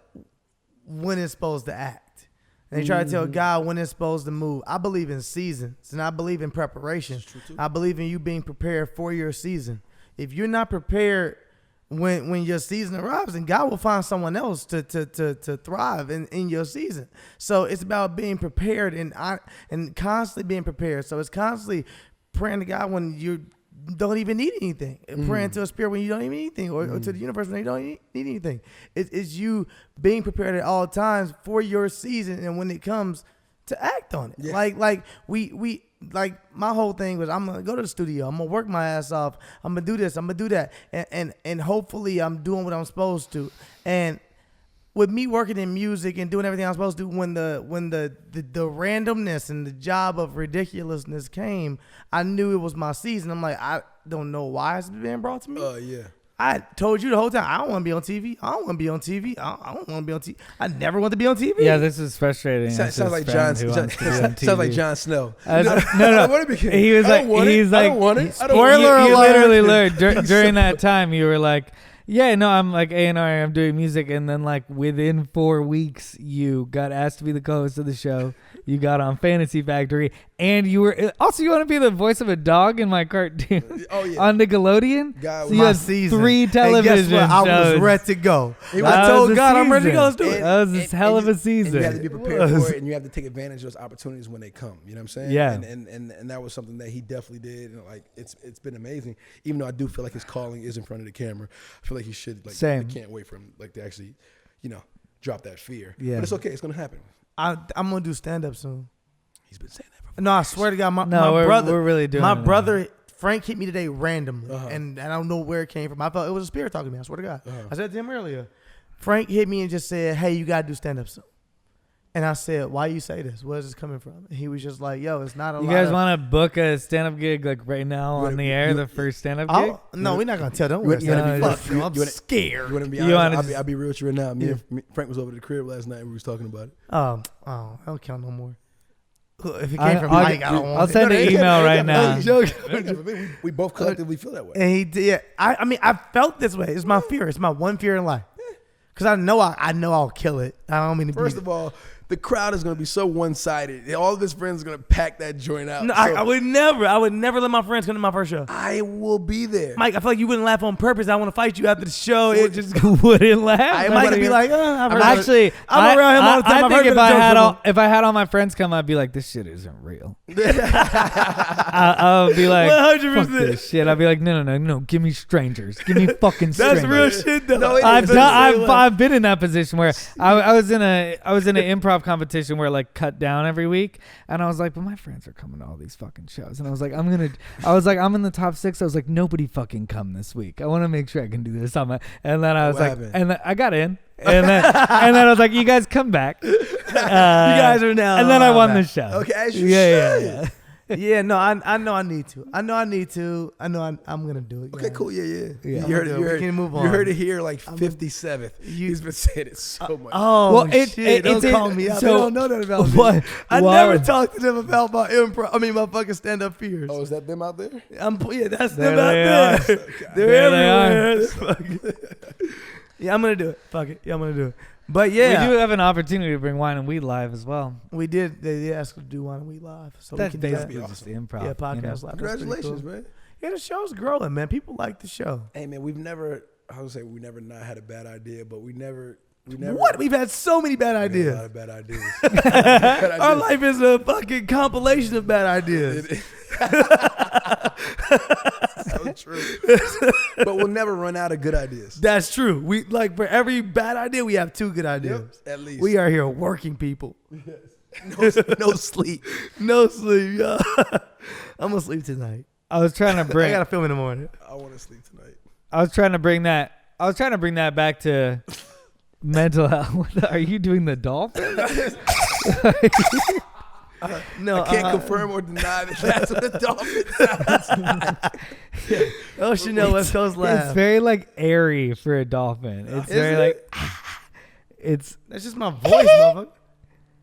when it's supposed to act. And they try to tell God when it's supposed to move. I believe in seasons, and I believe in preparation. I believe in you being prepared for your season. If you're not prepared when your season arrives, then God will find someone else to thrive in your season. So it's about being prepared and constantly being prepared. So it's constantly praying to God when you don't even need anything, and praying to a spirit when you don't even need anything, or to the universe when you don't need anything. It's you being prepared at all times for your season, and when it comes, to act on it. Yeah. Like we my whole thing was, I'm gonna go to the studio, I'm gonna work my ass off, I'm gonna do this, I'm gonna do that, and hopefully I'm doing what I'm supposed to. And with me working in music and doing everything I'm supposed to do, when the randomness and the job of ridiculousness came, I knew it was my season. I'm like, I don't know why it's being brought to me. Yeah. I told you the whole time, I don't want to be on TV. I don't want to be on TV. I don't want to be on TV. I never want to be on TV. Yeah, this is frustrating. Sounds like John. Sounds like Jon Snow. No. I don't want to be. He was like, I don't want it. Spoiler alert! You literally learned during that time. You were like, yeah, no, I'm like A&R, I'm doing music, and then like within 4 weeks, you got asked to be the co-host of the show. You got on Fantasy Factory, and you were also, you want to be the voice of a dog in my cartoon. Oh yeah, on Nickelodeon. God, so you had season. 3 television shows. I was ready to go. I told God I'm ready to go. Do it. That was a hell of a season. And you have to be prepared for it, and you have to take advantage of those opportunities when they come. You know what I'm saying? Yeah. And that was something that he definitely did. And like it's been amazing. Even though I do feel like his calling is in front of the camera, I feel like he should like. Same. I can't wait for him like to actually, drop that fear. Yeah. But it's okay. It's gonna happen. I'm gonna do stand up soon. He's been saying that for. No, I swear to God, my we're, brother. We're really doing My it brother Frank hit me today randomly, Uh-huh. and I don't know where it came from. I felt it was a spirit talking to me. I swear to God. Uh-huh. I said to him earlier. Frank hit me and just said, "Hey, you gotta do stand up soon." And I said, "Why you say this? Where's this coming from?" And he was just like, "Yo, it's not a You lot." guys want to book a stand-up gig like right now on the air? The first stand-up gig? No, we're not gonna tell them. You wanna be- I'm scared. You want to be You honest? wanna I'll be real with you right now. Yeah. Frank was over at the crib last night and we was talking about it. I don't count no more. Look, if it came from Mike, I don't want I'll it. send an email right now. We both collectively feel that way. And he did. Yeah, I mean, I felt this way. It's my fear. It's my one fear in life. Because I know I'll kill it. I don't mean to. First of all, the crowd is gonna be so one-sided. All of his friends are gonna pack that joint out. No, So I would never let my friends come to my first show. I will be there. Mike, I feel like you wouldn't laugh on purpose. I want to fight you after the show. It just Wouldn't laugh. Mike would be like, I've heard Actually, I'm around him all the time. I I've think heard the jokes if I had all my friends come, I'd be like, this shit isn't real. I would be like, 100%. fuck this shit. I'd be like, no, give me strangers. Give me fucking strangers. That's real shit though. No, it is. I've been in that position where I was in an improv competition where like cut down every week, and I was like, but my friends are coming to all these fucking shows, and I was like, I'm in the top 6. I was like, nobody fucking come this week. I want to make sure I can do this on my. And then I was like, and then I got in, and then I was like, you guys come back. You guys are now. And then I won the show. Okay, as you Yeah. should. Yeah, no, I know I need to. I know I'm gonna do it. Okay, guys. cool. Yeah. Yeah, You heard it. we can move on. You heard it here, like 57th. He's been saying it so much. Oh, Well, shit! Don't it's call me out. so- They don't know that about me. What? I Why never would- talked to them about my improv. I mean, my fucking stand-up fears. Oh, is that them out there? That's There them out they there. are. They're There they are. everywhere. They're fucking- Yeah, I'm gonna do it. Fuck it. Yeah, I'm gonna do it. But yeah, We do have an opportunity to bring Wine and Weed live as well. we did. They asked us to do Wine and Weed live, so That's we can do that. basically just the improv. Yeah, podcast you know? live. That's pretty Congratulations, cool. man. Yeah, the show's growing, man. People like the show. Hey, man, we never not had a bad idea, but we never. What? We've had so many bad We had a ideas. lot of bad ideas. Bad Our ideas. life is a fucking compilation of bad ideas. So true. But we'll never run out of good ideas. That's true. We like for every bad idea, we have 2 good ideas. At least. We are here working people. no sleep. No sleep, yo. I'm gonna sleep tonight. I was trying to I bring. gotta film in the morning. I want to sleep tonight. I was trying to bring that back to mental health. Are you doing the dolphin? No, I can't confirm or deny that that's what the dolphin sounds. Oh, Chanel West Coast laugh. It's very like airy for a dolphin. It's Is very it? like. It's. That's just my voice, motherfucker.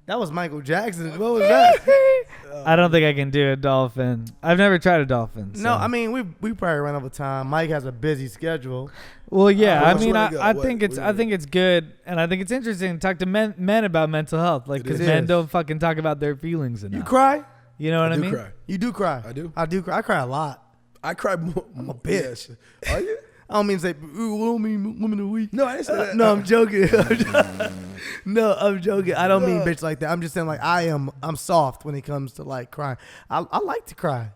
That was Michael Jackson. What was that? I don't think I can do a dolphin. I've never tried a dolphin. No, so. I mean we probably ran over time. Mike has a busy schedule. Well, yeah. How I much mean, way to go? I What? think it's. What do I you think it's good, and I think it's interesting to talk to men about mental health, like It because is. men don't fucking talk about their feelings enough. You cry? You know what I do mean? cry. You do cry. I do. I do cry. I cry a lot. I cry more. I'm a bitch. Yes. Are you? I don't mean to say, ooh, women are weak. No, I didn't say that. No, I'm joking. No, I'm joking. I don't mean No. bitch like that. I'm just saying like I'm soft when it comes to like crying. I like to cry.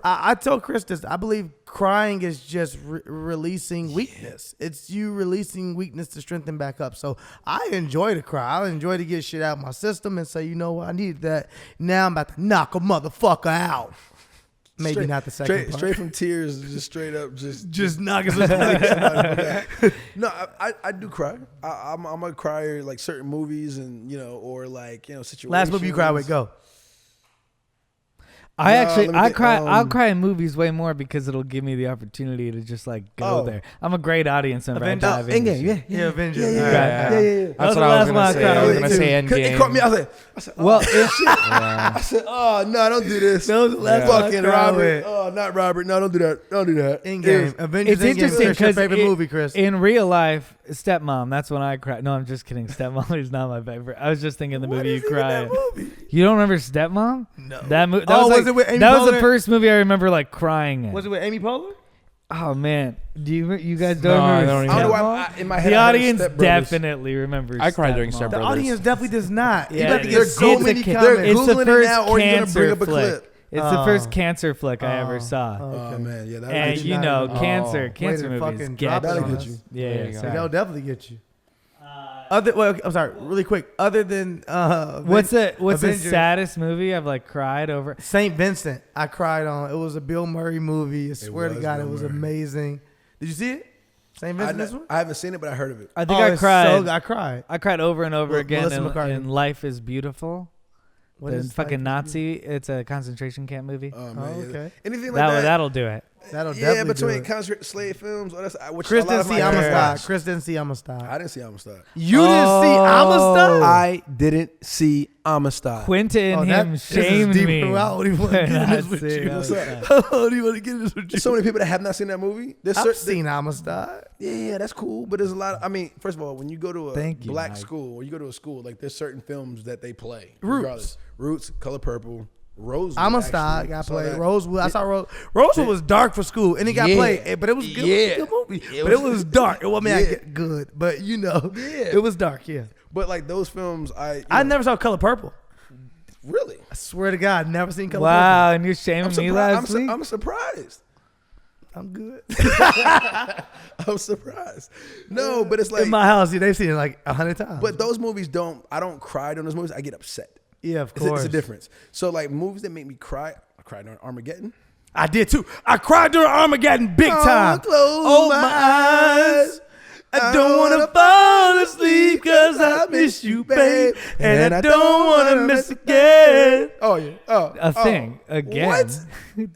I told Chris this. I believe crying is just releasing weakness. It's you releasing weakness to strengthen back up. So I enjoy to cry. I enjoy to get shit out of my system and say, you know what, I needed that. Now I'm about to knock a motherfucker out. Maybe Straight- not the second part. Straight from tears, just straight up, Just knocking No, I do cry. I'm a crier, like certain movies and or like situations. Last movie you cried with, go. I let me I get- cry. I'll cry in movies way more because it'll give me the opportunity to just like go Oh. there. I'm a great audience member. I Avengers. dive into shit. Yeah, Avengers. Yeah. That's That was what the I last was one gonna I say. cried I was with, gonna say It Endgame. caught me. I said, Well, I said, oh no, don't do this. That was the last one I Fucking cried Robert. with. Oh, not Robert. No, don't do that. Don't do that. Endgame. Avengers. it's Endgame. interesting Chris, your because favorite movie, Chris. in real life, Stepmom. That's when I cry. No, I'm just kidding. Stepmom is not my favorite. I was just thinking the What movie you is even cry. that at. movie? You don't remember Stepmom? No. That movie. Oh, was was it with Amy That was the Poehler? first movie I remember like crying at. Was it with Amy Poehler? Oh man, do you guys No, don't I remember? don't I don't know Stepmom? why in my head. The I heard audience Step Brothers. definitely remembers. I cried during Stepmom. Step The Brothers. audience definitely does not. You Yeah, about to get there's so so many They're comments. It's the Googling it first now, or you're gonna bring cancer up a flick. clip. It's the Oh. first cancer flick I ever Oh. saw. Oh man, yeah, that And did you not know, know. cancer Way to movies fucking get drop it That'll on get us. you. Yeah, There you yeah. go. sorry. That'll definitely get you. I'm sorry, really quick. Other than What's the Avengers. saddest movie I've like cried over? Saint Vincent, I cried on. It was a Bill Murray movie. I swear to was God, Bill it was Murray. amazing. Did you see it? Saint Vincent, this one? I haven't seen it, but I heard of it. I think Oh, I it's cried. So, I cried. I cried over and over again Melissa in, McCarthy. in Life is Beautiful. What The is fucking Life is Nazi. It's a concentration camp movie. Oh man, Oh, yeah. okay. Anything like that. That'll do it. That'll Yeah, definitely do between it. Concentrate Slave films, which Chris a lot didn't of see my Amistad. friends- Chris didn't see Amistad. I didn't see Amistad. You didn't see Amistad? I didn't see Amistad. Quentin Oh, him this is shamed deeper. me. I don't even want to get in this with See, you. I was like, I don't even want to get in this with you. There's so many people that have not seen that movie. I've seen Amistad. Yeah, that's cool. But there's a lot. I mean, first of all, when you go to a Thank you, black Mike. school or you go to a school, like there's certain films that they play. Roots. regardless. Roots, Color Purple, Rosewood. Amistad actually. got Saw played. that. Rosewood. I saw Rosewood was dark for school, and it got Yeah. played, but it was good. It was a good movie. But it was dark. It wasn't Yeah. good, but you know, Yeah. it was dark. Yeah, But like those films, I know, never saw Color Purple. really. I swear to God, never seen Color wow, and you're shaming I'm me surprised. last week. I'm surprised. Purple. I'm good. I'm surprised. No, but it's like. In my house, they've seen it like 100 times. But those movies don't. I don't cry during those movies. I get upset. yeah, of It's course, a difference. So like movies that make me cry. I cried during Armageddon. I did too. I cried during Armageddon big time. Close my eyes. I don't want to fall asleep because I miss you, babe. And I don't want to miss again. Oh yeah. Oh, A thing again. What?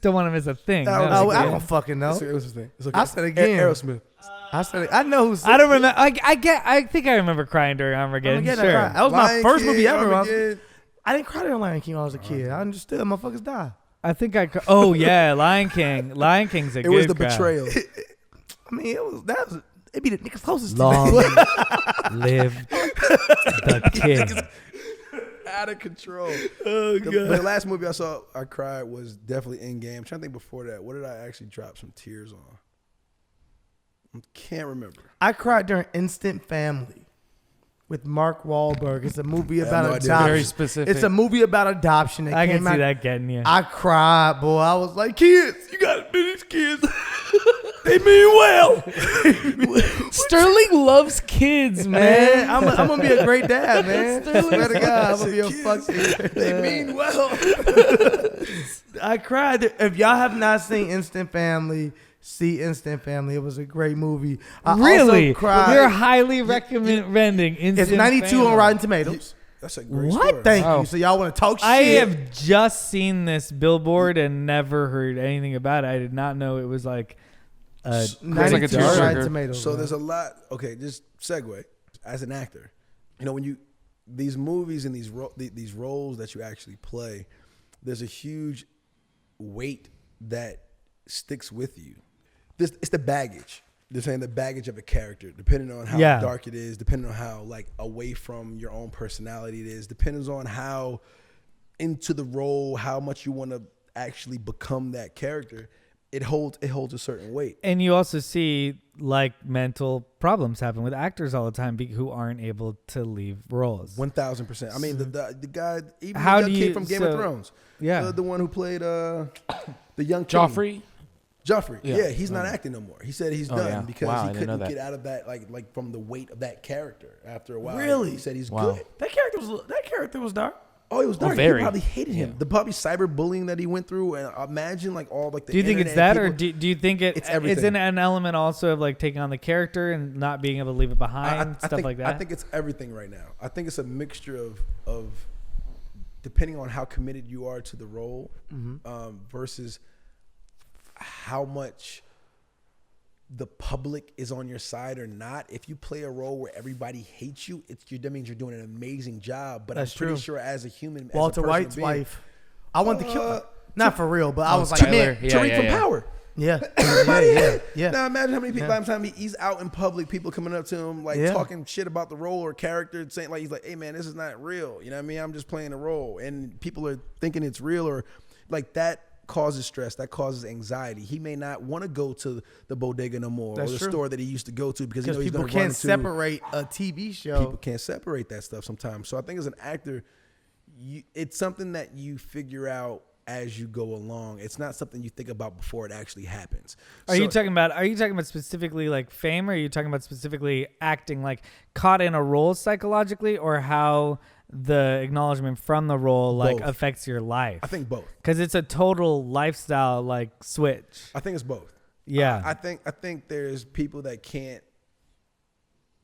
Don't want to miss a thing. That No, was I again. don't fucking know. It was his thing. It's okay. I said again. Aerosmith. I said it. I know who said I don't remember. I think I remember crying during Armageddon. Armageddon, Sure. I cried. That was my Lion first King, movie ever. Armageddon. I didn't cry during Lion King when I was a kid. I understood motherfuckers die. I think I. Oh yeah, Lion King. Lion King's a It good was the cry. betrayal. I mean, it'd be the niggas closest Long to me. live the king. Out of control. Oh, The last movie I saw, I cried was definitely Endgame. I'm trying to think before that. What did I actually drop some tears on? I can't remember. I cried during Instant Family with Mark Wahlberg. It's a movie have about no idea. adoption. Very specific. It's a movie about adoption. I can came see out- that getting you. I cried, boy. I was like, kids, you got these kids. They mean well. Sterling loves kids, Man, man. I'm gonna be a great dad, man. Swear to God, I'm gonna be a fucking. They mean well. I cried. If y'all have not seen Instant Family, see Instant Family. It was a great movie. I Really? also cried. You're highly recommending It's Instant 92 Family. on Rotten Tomatoes. That's a great What? story. Thank Oh. you. So y'all want to talk shit? I have just seen this billboard and never heard anything about it. I did not know it was like a It's like 92 a on tearjerker. Rotten Tomatoes. So man. there's a lot. Okay, just segue. As an actor, when you these movies and these roles that you actually play, there's a huge weight that sticks with you. It's the baggage. They're saying the baggage of a character, depending on how Yeah. dark it is, depending on how like away from your own personality it is, depends on how into the role, how much you want to actually become that character. It holds a certain weight. And you also see like mental problems happen with actors all the time who aren't able to leave roles. 1,000%. I mean, the guy, even How the do young you- kid from Game of so- Thrones. Yeah. The one who played the young king. Joffrey. Yeah. Yeah, he's not acting no more. He said he's Oh, done yeah. because Wow, I he didn't know couldn't that. get out of that, like from the weight of that character after a while. Really? He said he's Wow. good. that character was dark. Oh, he was dark. very. People probably hated him. Yeah. The probably cyberbullying that he went through, and imagine like all like the. Do you think it's internet that, or people- do you think It's everything. it's an element also of like taking on the character and not being able to leave it behind, stuff think, like that? I think it's everything right now. I think it's a mixture of depending on how committed you are to the role versus how much the public is on your side or not. If you play a role where everybody hates you, that means you're doing an amazing job. But That's I'm pretty true. sure as a human, Walter as a White's personal being, wife. I wanted to kill her. Not for real, but I was like, Tyler. man, Yeah, Tariq yeah, from yeah. Power. yeah. Now imagine how many people Yeah. by the time he's out in public, people coming up to him like Yeah. talking shit about the role or character, saying like he's like, "Hey man, this is not real." You know what I mean? I'm just playing a role, and people are thinking it's real or like that causes stress. That causes anxiety. He may not want to go to the bodega no more That's or the true. store that he used to go to because Because he's people going to run can't into. separate a TV show. People can't separate that stuff sometimes. So I think as an actor, it's something that you figure out as you go along. It's not something you think about before it actually happens. Are you talking about specifically like fame, or are you talking about specifically acting, like caught in a role psychologically, or how the acknowledgement from the role like Both. affects your life? I think both. Because it's a total lifestyle like switch. I think it's both. Yeah. I think there's people that can't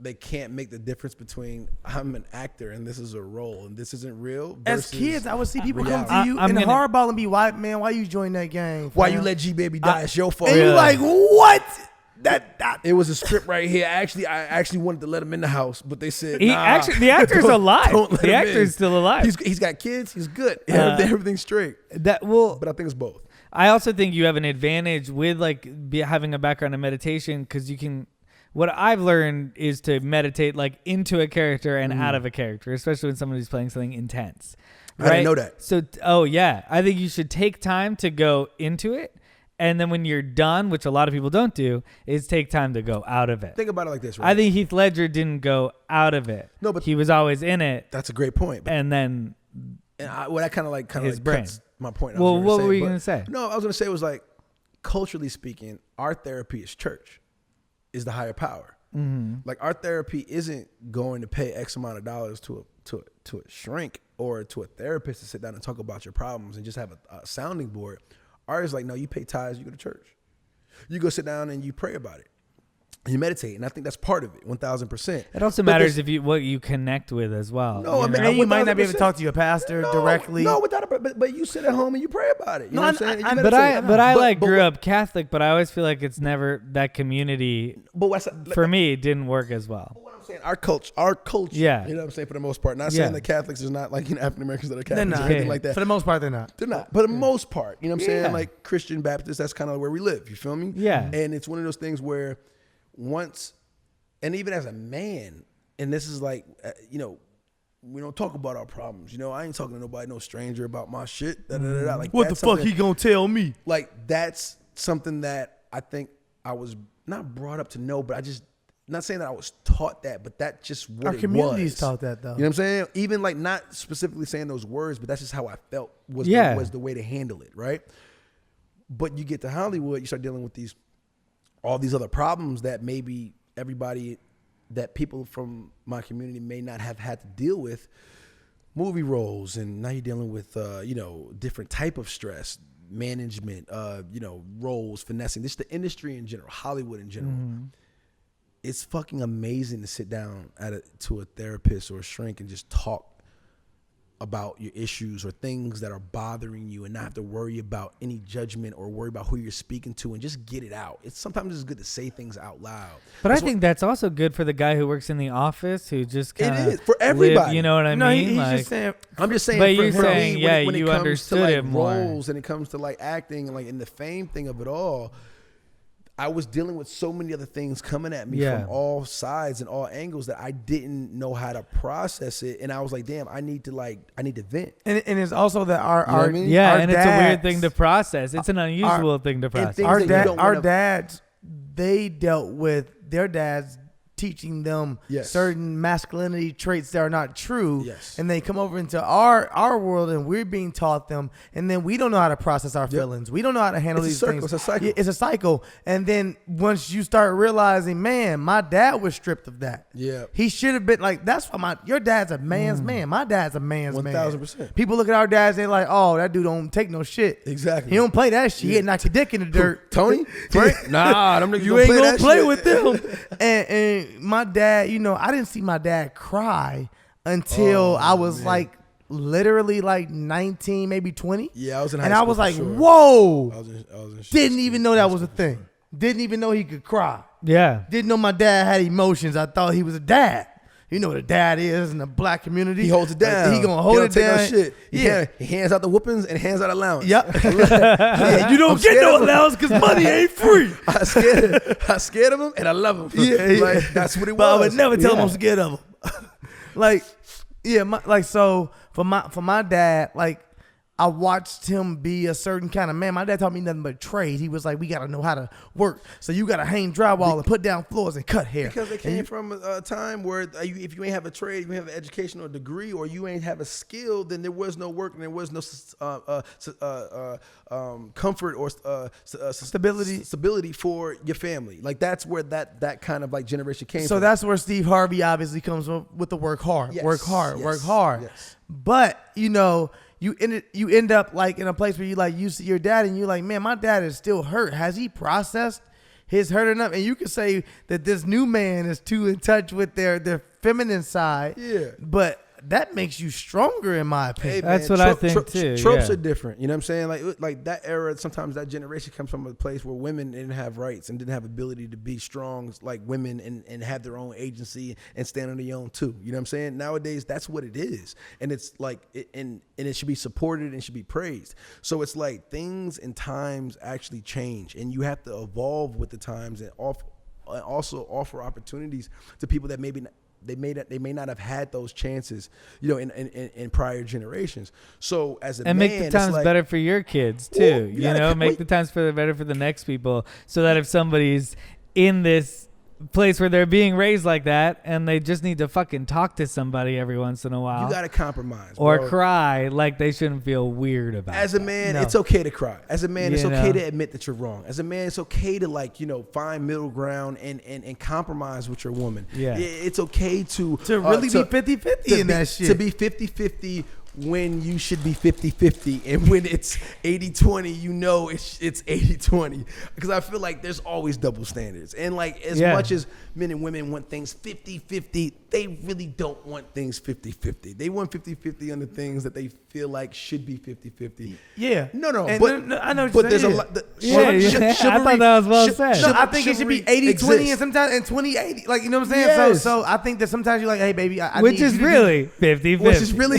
they can't make the difference between I'm an actor and this is a role and this isn't real. As kids, I would see people come reality. to you in hardball and be, why you join that gang? Why you let G Baby die? It's your fault. And you like, what? That it was a script right here. I actually wanted to let him in the house, but they said the actor's alive. The actor's still alive. He's got kids. He's good. Everything's straight. But I think it's both. I also think you have an advantage with like having a background in meditation because you can. What I've learned is to meditate like into a character and out of a character, especially when somebody's playing something intense. Right? I didn't know that. So, I think you should take time to go into it. And then when you're done, which a lot of people don't do, is take time to go out of it. Think about it like this, right? I think Heath Ledger didn't go out of it. No, but he was always in it. That's a great point. And then that kind of his brain. cuts my point. Well, what were you going to say? No, I was going to say it was like, culturally speaking, our therapy is church, is the higher power. Mm-hmm. Like our therapy isn't going to pay X amount of dollars to a shrink or to a therapist to sit down and talk about your problems and just have a sounding board. Ours is like, no, you pay tithes, you go to church. You go sit down and you pray about it. And you meditate. And I think that's part of it, 1,000%. It also matters what you connect with as well. No, you might not be able to talk to your pastor directly. No, but you sit at home and you pray about it. You know what I'm saying? I grew up Catholic, but I always feel like it's never that community. For me, it didn't work as well. What I'm saying, our culture. Yeah. You know what I'm saying? For the most part, not saying that Catholics is not like African Americans that are Catholics or anything like that. For the most part, they're not. They're not. But for the most part, you know what I'm saying? Like Christian Baptists, that's kind of where we live. You feel me? Yeah. And it's one of those things where once. And even as a man, and this is like, we don't talk about our problems. I ain't talking to nobody, no stranger about my shit. Like, what the fuck he gonna tell me? Like, that's something that I think I was not brought up to know, but not saying that I was taught that, but that's just what our community's taught that, though. You know what I'm saying? Even like not specifically saying those words, but that's just how I felt was the way to handle it, right? But you get to Hollywood, you start dealing with all these other problems that maybe that people from my community may not have had to deal with, movie roles, and now you're dealing with different type of stress, management, roles, finessing. This is the industry in general, Hollywood in general. Mm-hmm. It's fucking amazing to sit down to a therapist or a shrink and just talk about your issues or things that are bothering you and not have to worry about any judgment or worry about who you're speaking to and just get it out. Sometimes it's good to say things out loud. But I think that's also good for the guy who works in the office who just kind of... It is, for everybody. You know what I mean? He's just saying... I'm just saying... But you're saying, when you it comes understood to, like, it more. roles and it comes to like acting and like in the fame thing of it all, I was dealing with so many other things coming at me from all sides and all angles that I didn't know how to process it. And I was like, damn, I need to vent. And it's also that our it's dads, a weird thing to process. It's an unusual thing to process. Our dads, they dealt with their dads teaching them certain masculinity traits that are not true. Yes. And they come over into our world and we're being taught them. And then we don't know how to process our feelings. We don't know how to handle these things. It's a cycle. It's a cycle. And then once you start realizing, man, my dad was stripped of that. Yeah. He should have been like, that's why your dad's a man's man. My dad's a man's 1,000%. man. People look at our dads, they're like, oh, that dude don't take no shit. Exactly. He don't play that shit. He'd knock your dick in the dirt. Tony? Frank? Nah, them niggas you ain't gonna play shit. with them. and my dad, I didn't see my dad cry until I was like literally like 19, maybe 20. Yeah, I was in high school. And I was like, sure. whoa. I was in didn't even know that was a thing. Didn't even know he could cry. Yeah. Didn't know my dad had emotions. I thought he was a dad. You know what a dad is in the black community. He holds it down. He gonna hold it down. No shit. Yeah. He hands out the whoopings and hands out allowance. Yep. You don't get no allowance because money ain't free. I scared of him and I love him. Yeah. Like, that's what it was. But I would never tell him I'm scared of him. So for my dad, like, I watched him be a certain kind of man. My dad taught me nothing but trade. He was like, we got to know how to work. So you got to hang drywall and put down floors and cut hair. Because they came from a time where if you ain't have a trade, you ain't have an education or degree, or you ain't have a skill, then there was no work and there was no comfort or stability for your family. Like, that's where that kind of like generation came from. So that's where Steve Harvey obviously comes with the work hard. Yes. Work hard. Yes. But, you end up like in a place where you see your dad and you're like, man, my dad is still hurt. Has he processed his hurt enough, and you can say that this new man is too in touch with their feminine side. Yeah. But that makes you stronger, in my opinion. That's what I think too. Tropes yeah. are different. You know what I'm saying? Like that era, sometimes that generation comes from a place where women didn't have rights and didn't have ability to be strong like women and have their own agency and stand on their own too. You know what I'm saying? Nowadays, that's what it is. And it's like, and it should be supported and should be praised. So it's like things and times actually change, and you have to evolve with the times and also offer opportunities to people that maybe they may not have had those chances, you know, in prior generations. So as a and man, make the times like, better for your kids too. Well, you know, make the times better for the next people, so that if somebody's in this place where they're being raised like that and they just need to fucking talk to somebody every once in a while, you got to compromise, or bro. Cry, like they shouldn't feel weird about it. As a man, No. it's okay to cry. As a man, it's You okay know? to admit that you're wrong. As a man, it's okay to, like, you know, find middle ground and compromise with your woman. Yeah. It's okay to really be 50-50 in that shit. To be 50-50 when you should be 50-50, and when it's 80-20, you know it's 80-20. Because I feel like there's always double standards. And like as much as men and women want things 50-50, they really don't want things 50-50. They want 50-50 on the things that they feel like should be 50-50. Yeah. No, And but no, I know what you're but there's a saying. lot. I thought that was well said. No, I think it should be 80-20 and exists. sometimes and 20-80. Like, you know what I'm saying? Yes. So I think that sometimes you're like, hey, baby, I Which need is you to really 50-50. Which is really,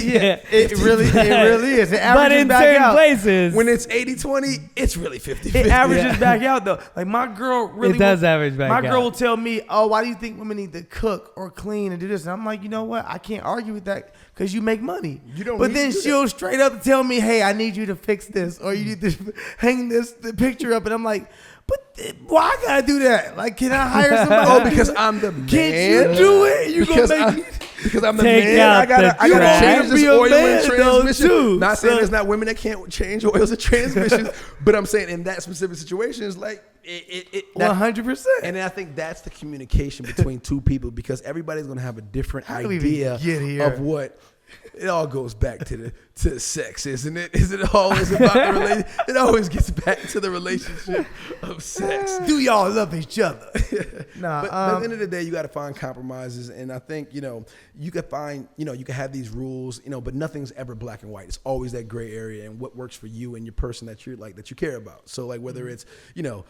It really is. It But averages in back certain out. places, when it's 80-20, it's really 50-50. It averages back out though. Like my girl really it does average back My out. girl will tell me, "Oh, why do you think women need to cook or clean and do this?" And I'm like, you know what? I can't argue with that because you make money. You don't But need then to do she'll straight up tell me, "Hey, I need you to fix this, or you need to hang the picture up." And I'm like, "But why I gotta do that? Like, can I hire somebody?" Oh, because I'm the man. Can't you do it? You because gonna make me? Because I'm the Take man, out I gotta the trash. change this Be a oil man, and though, transmission. too. Not saying So- there's not women that can't change oils and transmissions, but I'm saying in that specific situation, it's like it 100%. And I think that's the communication between two people, because everybody's gonna have a different How do we even idea get here? of what. It all goes back to sex, isn't it? Is it always about the relationship? It always gets back to the relationship of sex. Do y'all love each other? Nah. But at the end of the day, you got to find compromises, and I think, you know, you can find, you know, you can have these rules, you know, but nothing's ever black and white. It's always that gray area, and what works for you and your person that you're like, that you care about. So like whether it's, you know,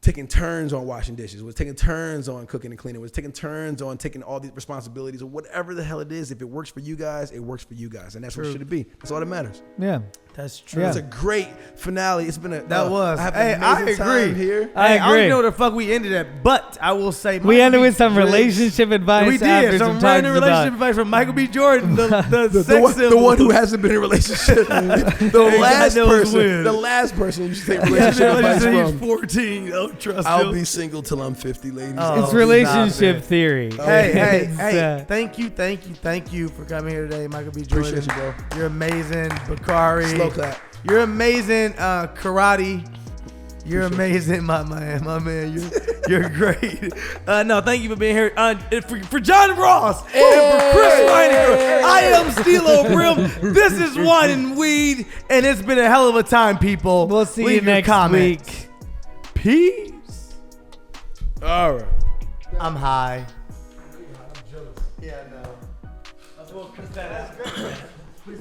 taking turns on washing dishes, was taking turns on cooking and cleaning, was taking turns on taking all these responsibilities, or whatever the hell it is. If it works for you guys, it works for you guys, and that's what it should be. That's all that matters. Yeah. That's true. Yeah. It's a great finale. It's been a That was. I have Hey, an I amazing agree. time here. I I don't agree. even know where the fuck we ended at, but I will say We Michael ended B. with some Jordan- relationship advice. We after did some talks random about- relationship advice from Michael B. Jordan, the sex The symbol. one who hasn't been in a relationship. The last God knows person. when. The last person you should take He's relationship advice he's from. 14. Don't trust I'll him. be single till I'm 50, ladies. Oh, It's stop relationship it. theory. Hey, It's, hey, thank you for coming here today, Michael B. Jordan. Appreciate you, bro. You're amazing, Bakari. Slow clap. You're amazing, karate. You're amazing, my man. You're great. No, thank you for being here. For John Ross and for Chris Reininger, I am Steelo Brim. This is Wine and Weed, and it's been a hell of a time, people. We'll see Leave you your next comments. week. Peace. All right. I'm high. Yeah, I know. That's what Chris said. That's great.